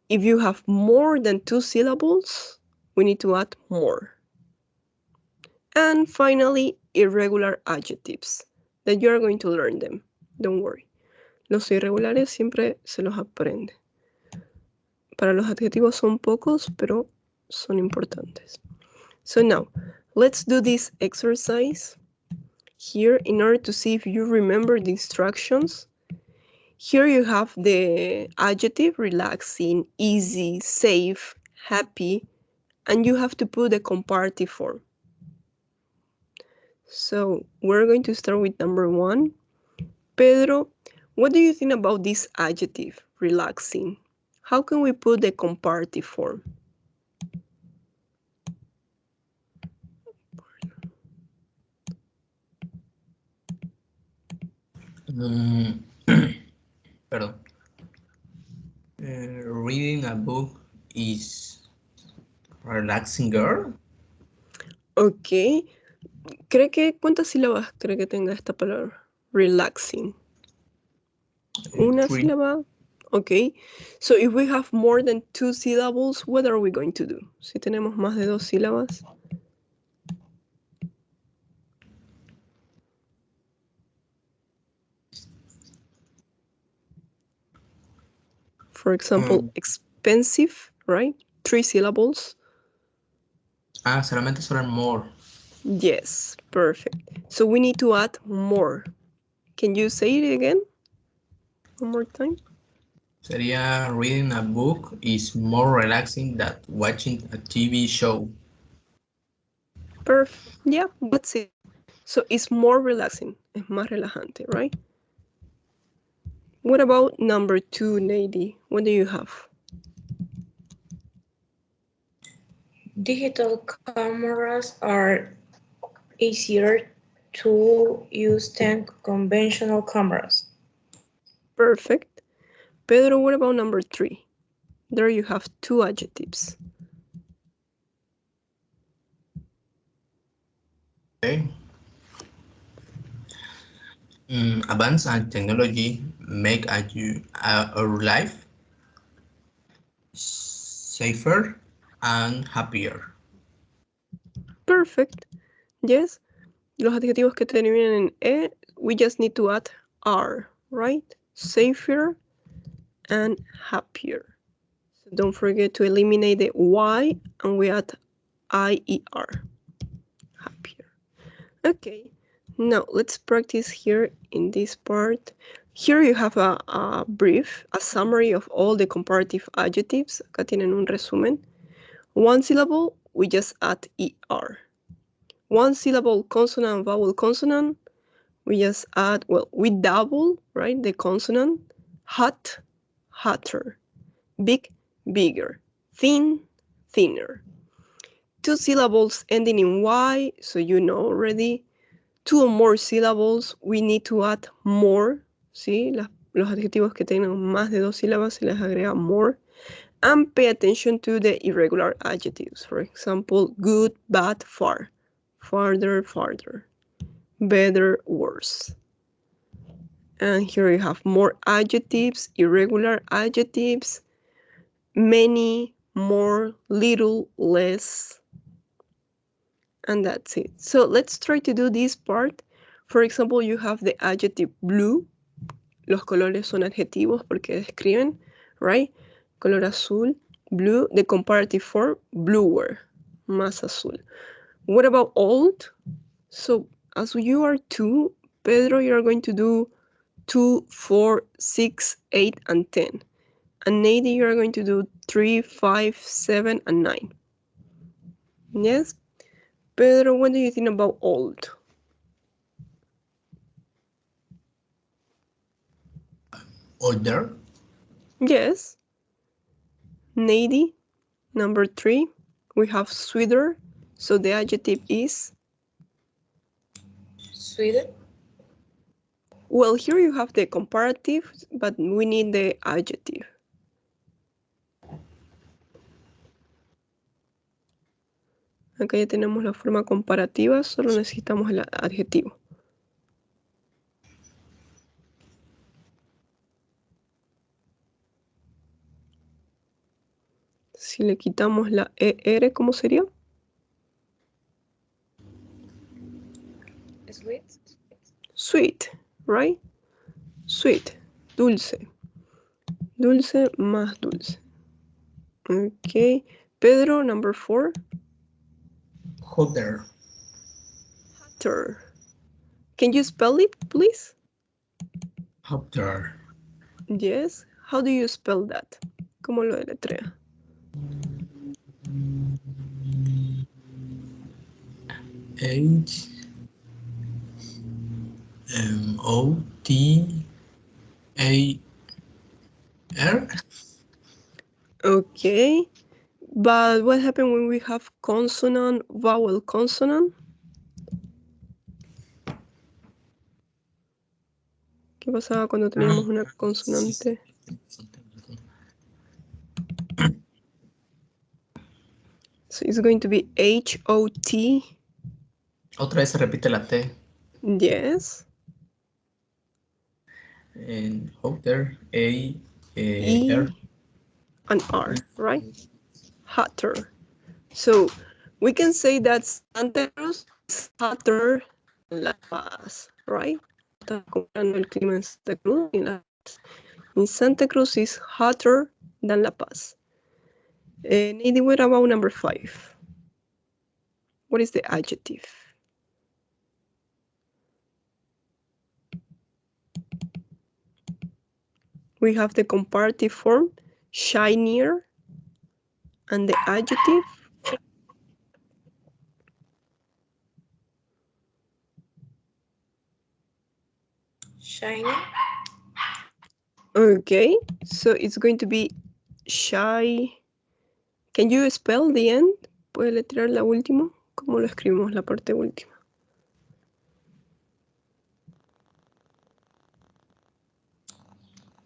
If you have more than 2 syllables, we need to add more. And finally, irregular adjectives, that you are going to learn them. Don't worry. Los irregulares siempre se los aprende. Para los adjetivos son pocos, pero son importantes. So now, let's do this exercise here in order to see if you remember the instructions. Here you have the adjective, relaxing, easy, safe, happy, and you have to put the comparative form. So we're going to start with number 1. Pedro, what do you think about this adjective, relaxing? How can we put the comparative form? Perdón. Reading a book is relaxing, girl. Ok. ¿Cuántas sílabas cree que tenga esta palabra? Relaxing. Una 3. sílaba. Ok. So if we have more than 2 syllables, what are we going to do? Si tenemos más de 2 sílabas. For example, expensive, right? 3 syllables. Solamente serán more. Yes, perfect. So we need to add more. Can you say it again? One more time. Sería reading a book is more relaxing than watching a TV show. Perfect. Yeah, that's it. So it's more relaxing. Es más relajante, right? What about number 2, Nady? What do you have? Digital cameras are easier to use than conventional cameras. Perfect. Pedro, what about number 3? There you have 2 adjectives. Okay. Advance and technology make our life safer and happier. Perfect. Yes. Los adjetivos que terminan en E, we just need to add R, right? Safer and happier. So don't forget to eliminate the Y and we add IER. Happier. Okay. Now let's practice here in this part. Here you have a brief, a summary of all the comparative adjectives. Acá tienen un resumen. One syllable, we just add ER. One syllable consonant, vowel consonant, we just add, well, we double, right, the consonant. Hot, hotter. Big, bigger. Thin, thinner. 2 syllables ending in Y, so you know already. 2 or more syllables, we need to add more, ¿sí? Los adjetivos que tengan más de 2 sílabas se les agrega more. And pay attention to the irregular adjectives. For example, good, bad, far. Farther, farther. Better, worse. And here you have more adjectives, irregular adjectives, many, more, little, less. And that's it. So let's try to do this part. For example, you have the adjective blue. Los colores son adjetivos porque describen, right? Color azul, blue. The comparative form, bluer, más azul. What about old? So as you are 2, Pedro, you are going to do 2, 4, 6, 8, and 10. And Nady, you are going to do 3, 5, 7, and 9. Yes? Pedro, what do you think about old? Older. Yes. Nady, number 3. We have sweeter. So the adjective is? Sweeter. Well, here you have the comparative, but we need the adjective. Acá ya tenemos la forma comparativa, solo necesitamos el adjetivo. Si le quitamos la ER, ¿cómo sería? Sweet. Sweet, right? Sweet, dulce. Dulce más dulce. Okay. Pedro, number 4. Hotter. Hotter. Can you spell it, please? Hotter. Yes. How do you spell that? ¿Cómo lo deletrea? Hotter. Okay. But what happens when we have consonant, vowel, consonant? ¿Qué pasaba cuando teníamos una consonante? So it's going to be H-O-T. Otra vez se repite la T. Yes. And hotter, E R. and R, right? Hotter. So we can say that Santa Cruz is hotter than La Paz, right? Está comparando el clima en Santa Cruz y La Paz. In Santa Cruz is hotter than La Paz. Nady, what about number 5? What is the adjective? We have the comparative form, shinier, and the adjective. Shiny. Okay, so it's going to be shy. Can you spell the end? puede letrear la última? ¿Cómo lo escribimos la parte última?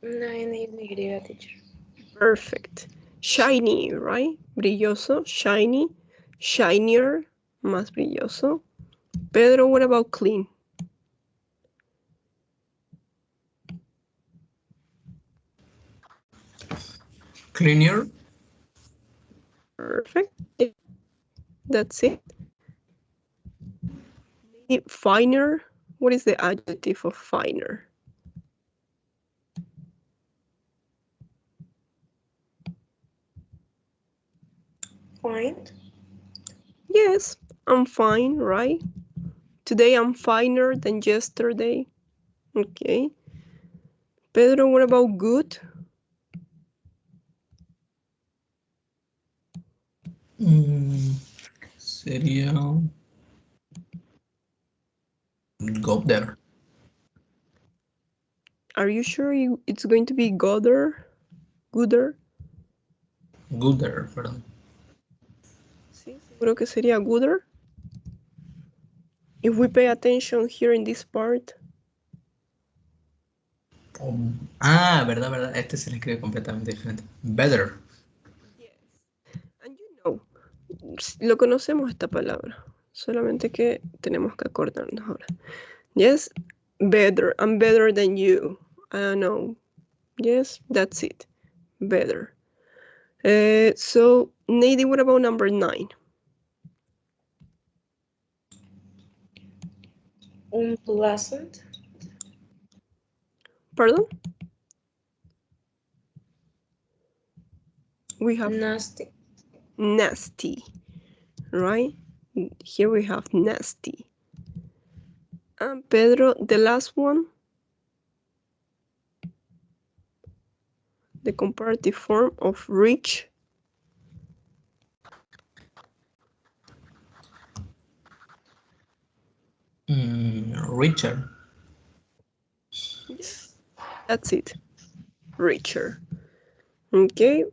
Una N y una Y, teacher. Perfect. Shiny, right? Brilloso, shiny, shinier, más brilloso. Pedro, what about clean? Cleaner. Perfect. That's it. Finer. What is the adjective of finer? Fine. Yes, I'm fine, right? Today I'm finer than yesterday. Okay. Pedro, what about good? Sería go there. Are you sure it's going to be gooder? Gooder? Gooder, perdón. Sí, seguro que sería gooder. If we pay attention here in this part. Verdad. Este se le escribe completamente diferente. Better. Yes. And you know, lo conocemos esta palabra. Solamente que tenemos que acordarnos ahora. Yes, better. I'm better than you. I don't know. Yes, that's it. Better. So, Nady, what about number 9? Unpleasant. Pardon? We have Nasty. nasty, right? Here we have nasty. And Pedro, the last one, the comparative form of rich. Richer. Yes, that's it. Richer. Okay.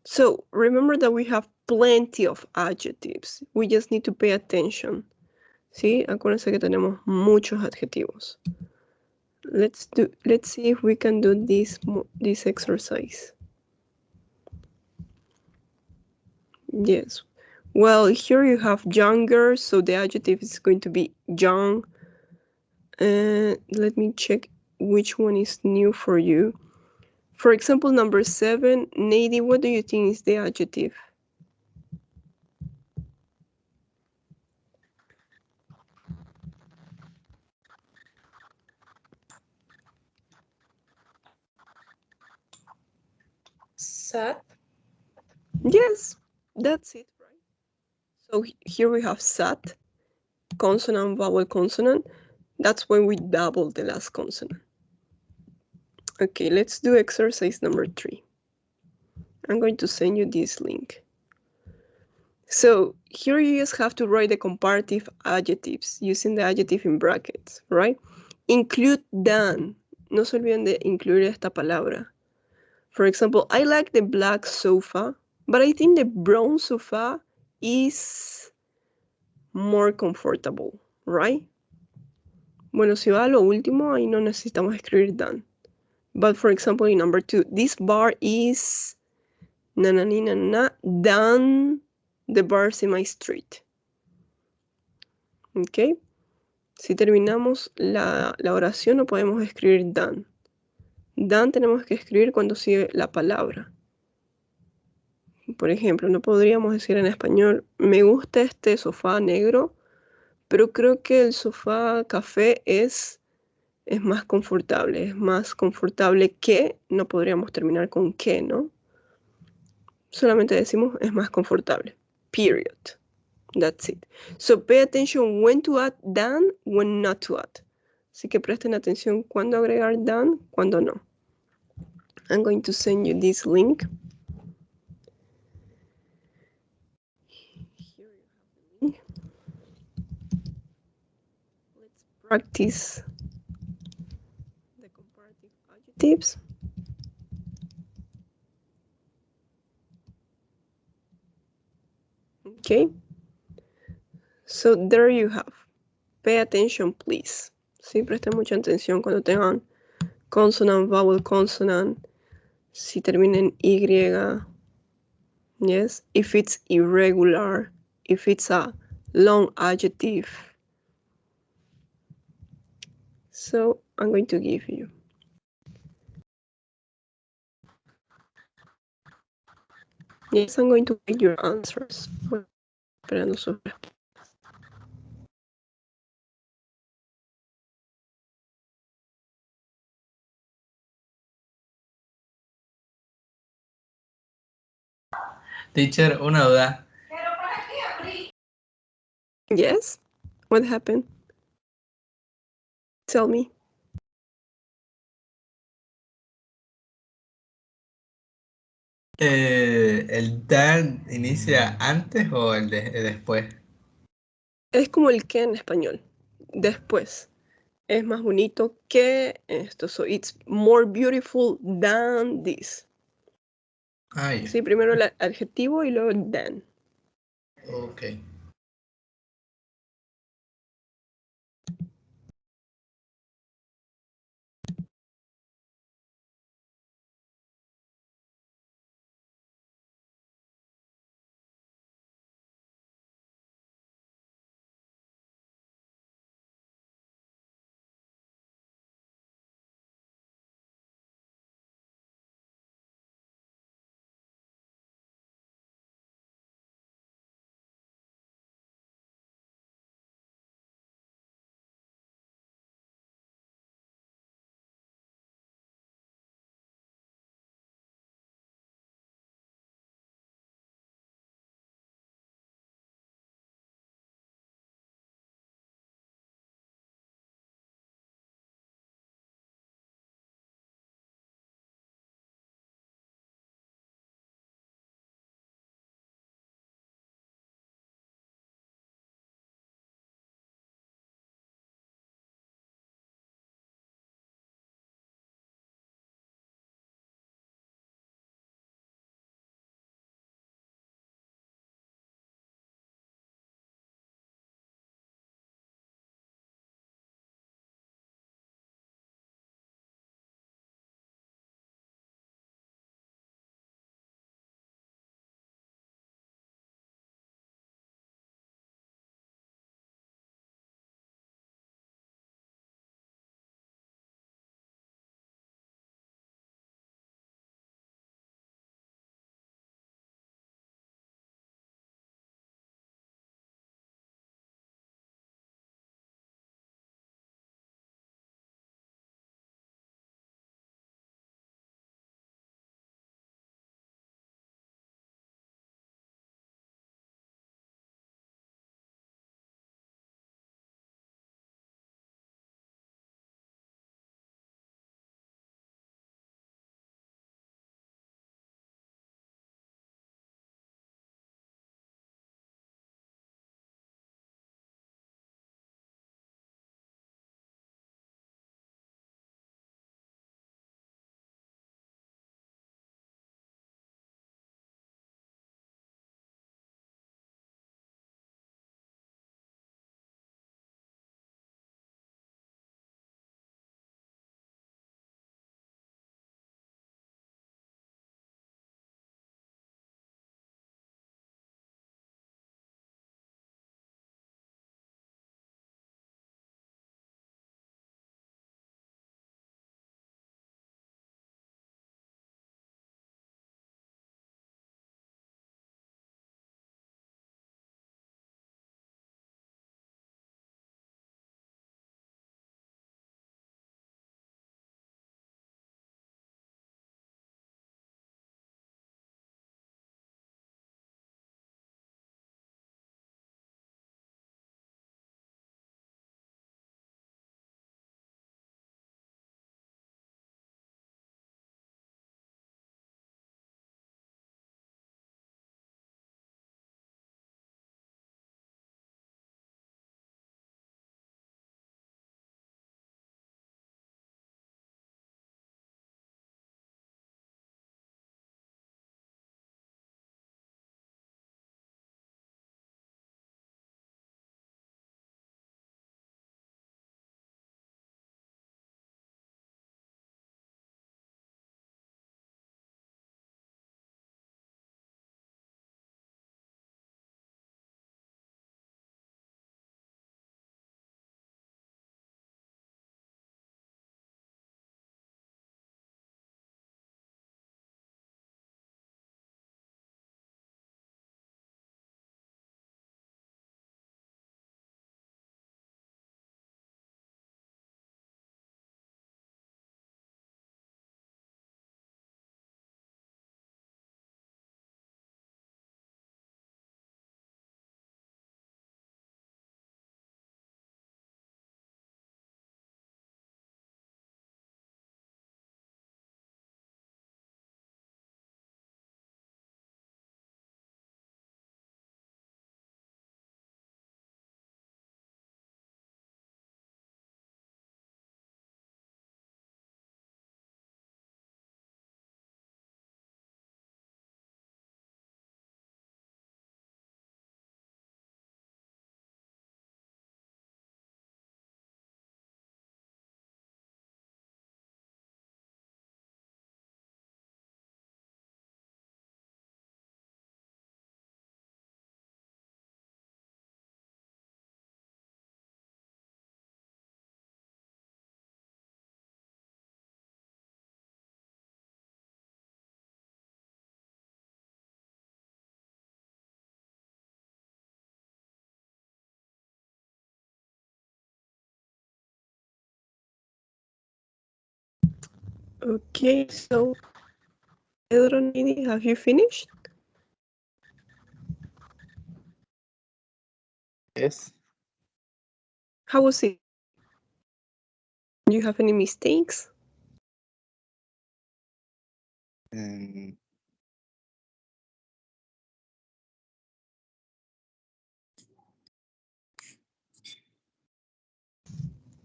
So remember that we have plenty of adjectives. We just need to pay attention. ¿Sí? Acuérdense que tenemos muchos adjetivos. Let's see if we can do this exercise. Yes. Well, here you have younger, so the adjective is going to be young. Let me check which one is new for you. For example, number 7, Nady, what do you think is the adjective? Sad. Yes, that's it, right? So here we have sat, consonant, vowel, consonant. That's when we double the last consonant. Okay, let's do exercise number 3. I'm going to send you this link. So here you just have to write the comparative adjectives using the adjective in brackets, right? Include than. No se olviden de incluir esta palabra. For example, I like the black sofa, but I think the brown sofa is more comfortable, right? Bueno, si va a lo último, ahí no necesitamos escribir than. But for example, in number 2, this bar is than the bars in my street. ¿Ok? Si terminamos la oración no podemos escribir than. Than tenemos que escribir cuando sigue la palabra. Por ejemplo, no podríamos decir en español, me gusta este sofá negro, pero creo que el sofá café es más confortable. Es más confortable que, no podríamos terminar con que, ¿no? Solamente decimos es más confortable. Period. That's it. So pay attention when to add than, when not to add. Así que presten atención cuando agregar than, cuando no. I'm going to send you this link. Here you have the link. Let's practice the comparative adjectives. Okay? So there you have. Pay attention, please. Sí, presten mucha atención cuando tengan consonant, vowel, consonant. Si termina en Y. Yes? If it's irregular. If it's a long adjective. So I'm going to give you. Yes, I'm going to get your answers. Bueno, esperando su respuesta. Teacher, una duda. Yes? What happened? Tell me. ¿El dan inicia antes o el después? Es como el que en español. Después. Es más bonito que esto. So it's more beautiful than this. Ah, ya. Sí, primero el adjetivo y luego el than. Ok. Okay, so Pedro, Nidi, have you finished? Yes. How was it? Do you have any mistakes? Um,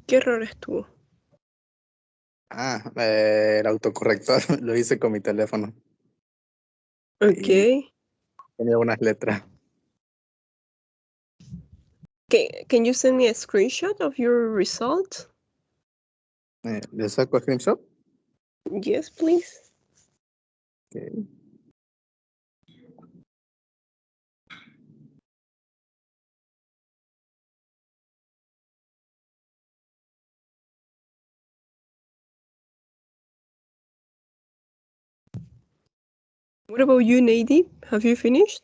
¿Qué errores tuvo? El autocorrector lo hice con mi teléfono. Okay. Tenía unas letras. Okay, can you send me a screenshot of your result? ¿Le saco screenshot? Yes, please. Okay. What about you, Nady? Have you finished?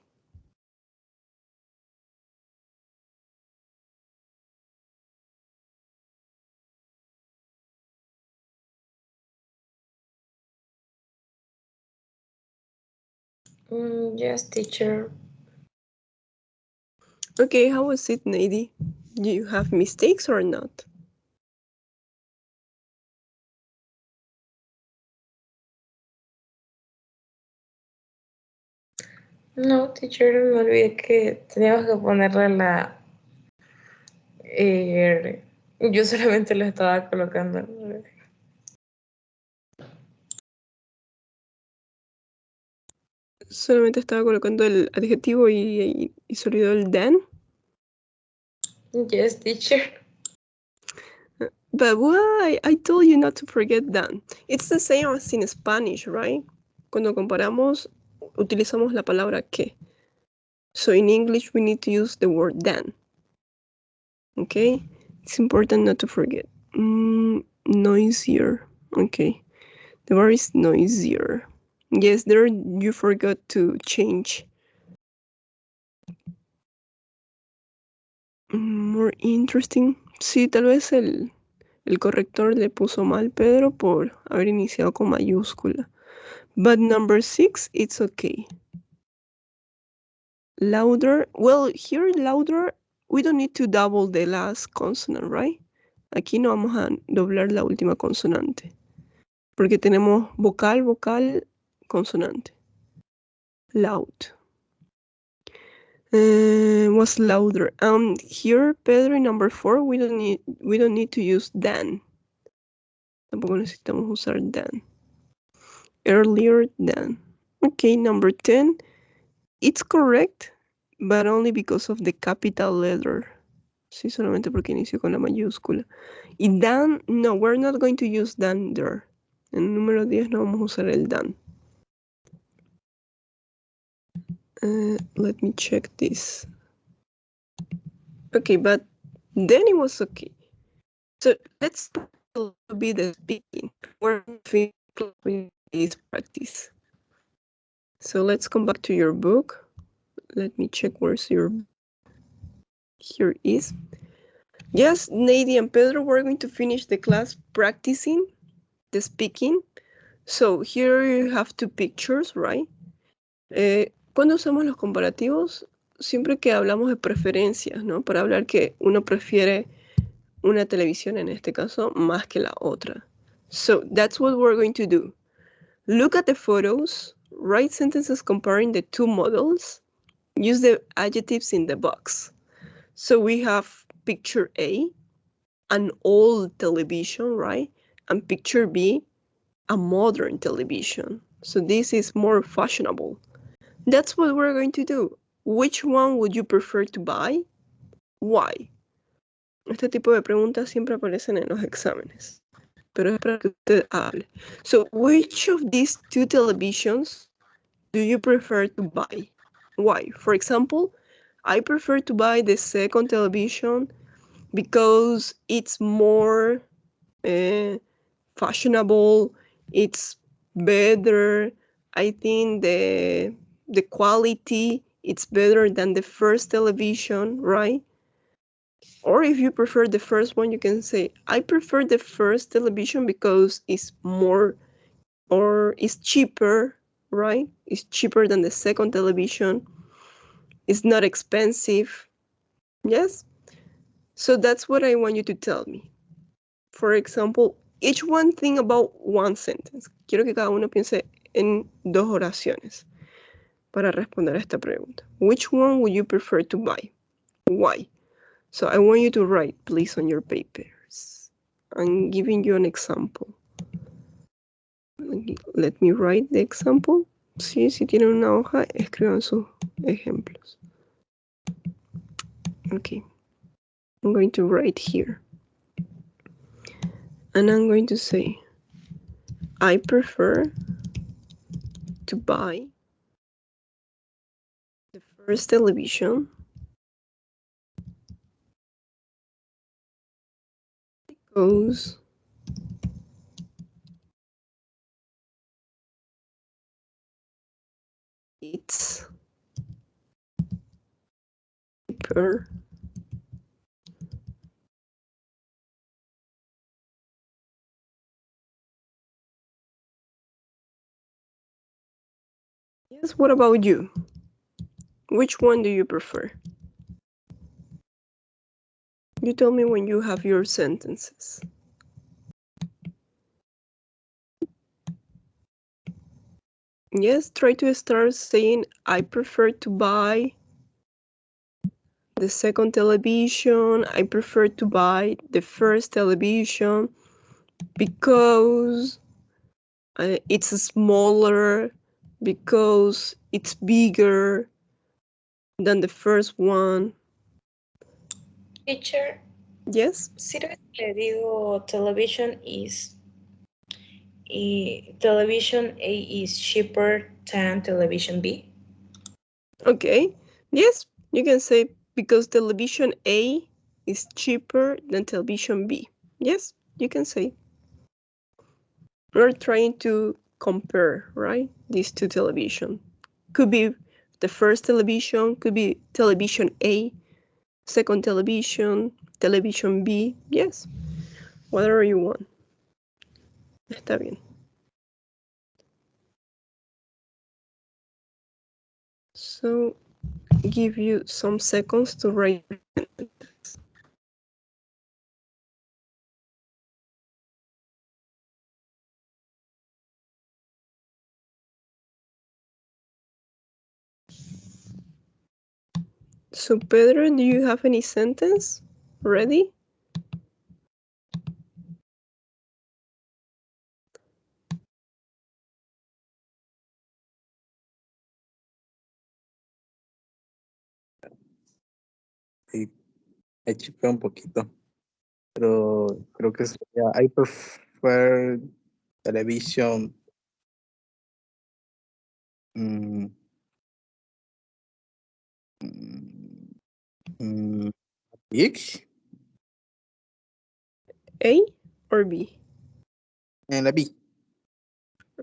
Yes, teacher. Okay, how was it, Nady? Do you have mistakes or not? No, teacher, me olvidé que teníamos que ponerle la... yo solamente lo estaba colocando. Solamente estaba colocando el adjetivo y se olvidó el than. Yes, teacher. But why? I told you not to forget than. It's the same as in Spanish, right? Cuando comparamos, utilizamos la palabra que. So in English, we need to use the word than. Okay? It's important not to forget. Noisier. Okay. The word is noisier. Yes, there you forgot to change. More interesting. Sí, tal vez el corrector le puso mal Pedro por haber iniciado con mayúscula. But number 6, it's okay. Louder. Well, here louder, we don't need to double the last consonant, right? Aquí no vamos a doblar la última consonante. Porque tenemos vocal, vocal, consonante. Loud. Was louder. Here, Pedro, in number 4, we don't need to use than. Tampoco necesitamos usar than. Earlier than. Okay, number 10. It's correct, but only because of the capital letter. Sí, solamente porque inició con la mayúscula. Y than, no, we're not going to use than there. En el número 10 no vamos a usar el than. Let me check this. Okay, but then it was okay. So let's be the speaking. We're with this practice. So let's come back to your book. Let me check where's your book. Here is. Yes, Nady and Pedro, we're going to finish the class practicing the speaking. So here you have 2 pictures, right? Cuando usamos los comparativos, siempre que hablamos de preferencias, ¿no? Para hablar que uno prefiere una televisión, en este caso, más que la otra. So that's what we're going to do. Look at the photos, write sentences comparing the 2 models, use the adjectives in the box. So we have picture A, an old television, right? And picture B, a modern television. So this is more fashionable. That's what we're going to do. Which one would you prefer to buy? Why? Este tipo de preguntas siempre aparecen en los exámenes, pero es para que usted hable. So, which of these 2 televisions do you prefer to buy? Why? For example, I prefer to buy the second television because it's more fashionable, it's better. I think the quality it's better than the first television, right? Or if you prefer the first one, you can say, I prefer the first television because it's more or is cheaper, right? It's cheaper than the second television. It's not expensive. Yes? So that's what I want you to tell me. For example, each one think about one sentence. Quiero que cada uno piense en 2 oraciones para responder a esta pregunta. Which one would you prefer to buy? Why? So I want you to write, please, on your papers. I'm giving you an example. Let me write the example. Sí, si tienen una hoja, escriban sus ejemplos. Okay. I'm going to write here. And I'm going to say, I prefer to buy the first television because it's cheaper Yes, what about you? Which one do you prefer? You tell me when you have your sentences. Yes, try to start saying, I prefer to buy the second television. I prefer to buy the first television because it's smaller, because it's bigger than the first one. Teacher, Yes? ¿sirve que le digo television television A is cheaper than television B? Okay. Yes, you can say because television A is cheaper than television B. Yes, you can say. We're trying to compare, right? These two television. Could be the first television, could be television A, second television, television B. Yes, whatever you want. Está bien. So, give you some seconds to write. So, Pedro, do you have any sentence ready? Sí, he chipeado un poquito. Pero creo que sería I prefer television big. A or B? En la B.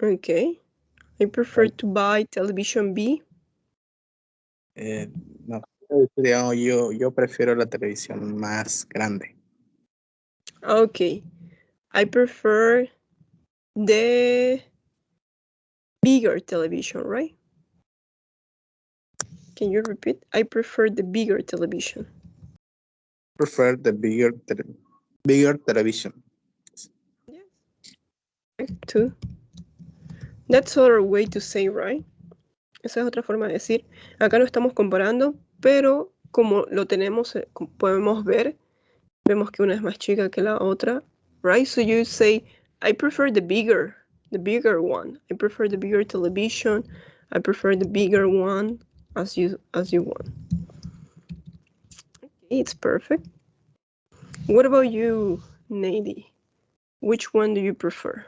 Okay. I prefer to buy television B. No, digamos, yo prefiero la televisión más grande. Okay. I prefer the bigger television, right? Can you repeat? I prefer the bigger television. Prefer the bigger television. Yes. Too. That's other way to say, right? Esa es otra forma de decir. Acá no estamos comparando, pero como lo tenemos, podemos ver, vemos que una es más chica que la otra, right? So you say, I prefer the bigger one. I prefer the bigger television. I prefer the bigger one, as you want. Okay, it's perfect. What about you, Nady? Which one do you prefer?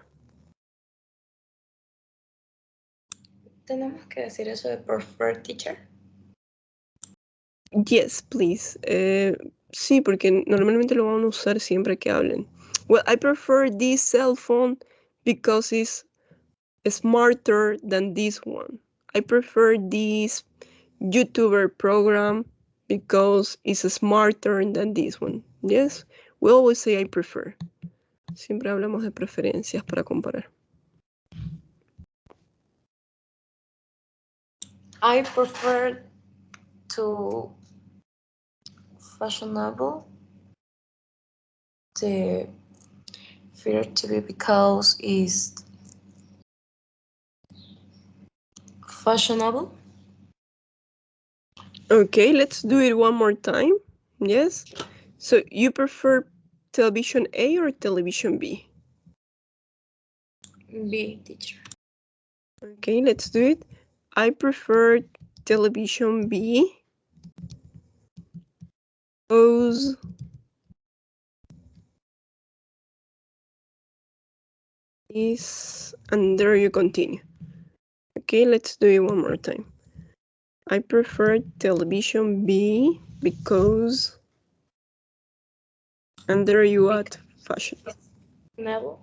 ¿Tenemos que decir eso de prefer, teacher? Yes, please. Sí, porque normalmente lo van a usar siempre que hablen. Well, I prefer this cell phone because it's smarter than this one. I prefer this YouTuber program because it's smarter than this one. Yes, we always say I prefer. Siempre hablamos de preferencias para comparar. I prefer to fashionable the fear to be because is fashionable. Okay, let's do it one more time. Yes. So you prefer television A or television B? B, teacher. Okay, let's do it. I prefer television B because is, and there you continue. Okay, let's do it one more time. I prefer television B because, and there you add fashion. Never.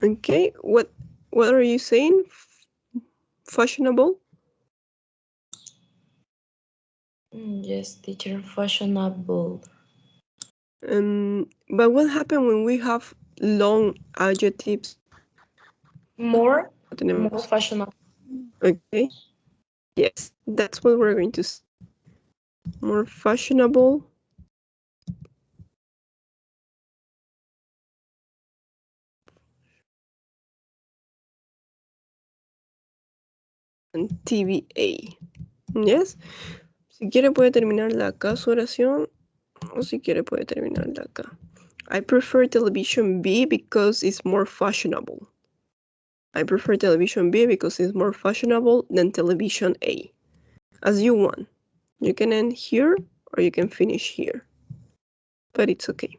Okay, what are you saying? Fashionable? Yes, teacher, fashionable. But what happens when we have long adjectives? More fashionable. Okay, yes, that's what we're going to see. More fashionable. And TVA. Yes. Si quiere puede terminarla acá su oración, o si quiere puede terminarla acá. I prefer television B because it's more fashionable. I prefer television B because it's more fashionable than television A. As you want. You can end here or you can finish here. But it's okay.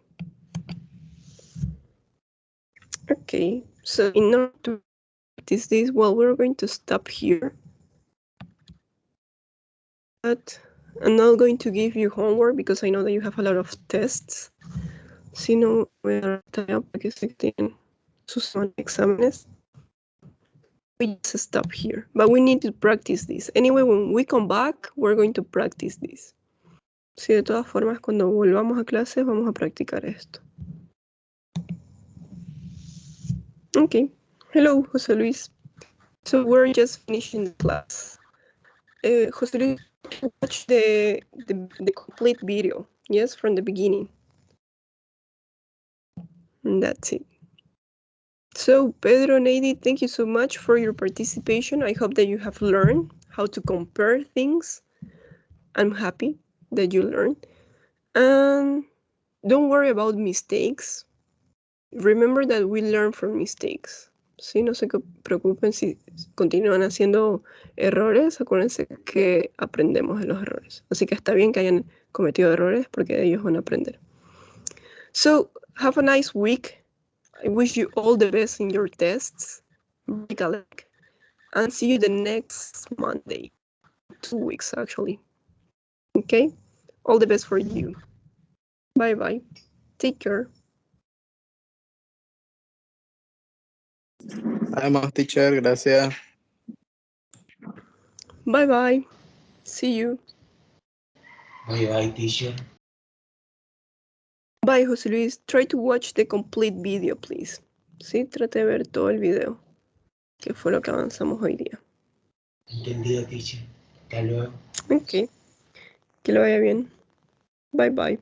Okay, so in order to practice this, well, we're going to stop here. But I'm not going to give you homework because I know that you have a lot of tests. Si no, voy a dar tarea para que se tienen sus exámenes. We just stop here, but we need to practice this. Anyway, when we come back, we're going to practice this. Sí, de todas formas, cuando volvamos a clases, vamos a practicar esto. Okay. Hello, José Luis. So we're just finishing the class. José Luis, watch the complete video. Yes, from the beginning. And that's it. So, Pedro, Nady, thank you so much for your participation. I hope that you have learned how to compare things. I'm happy that you learned. And don't worry about mistakes. Remember that we learn from mistakes. Sí, no se preocupen si continúan haciendo errores. Acuérdense que aprendemos de los errores. Así que está bien que hayan cometido errores porque de ellos van a aprender. So, have a nice week. I wish you all the best in your tests. Break a leg. And see you the next Monday. 2 weeks, actually. Okay? All the best for you. Bye-bye. Take care. Además, teacher, gracias. Bye-bye. See you. Bye, teacher. Bye, José Luis. Try to watch the complete video, please. Sí, trate de ver todo el video, que fue lo que avanzamos hoy día. Entendido, teacher. Hasta luego. Ok. Que lo vaya bien. Bye, bye.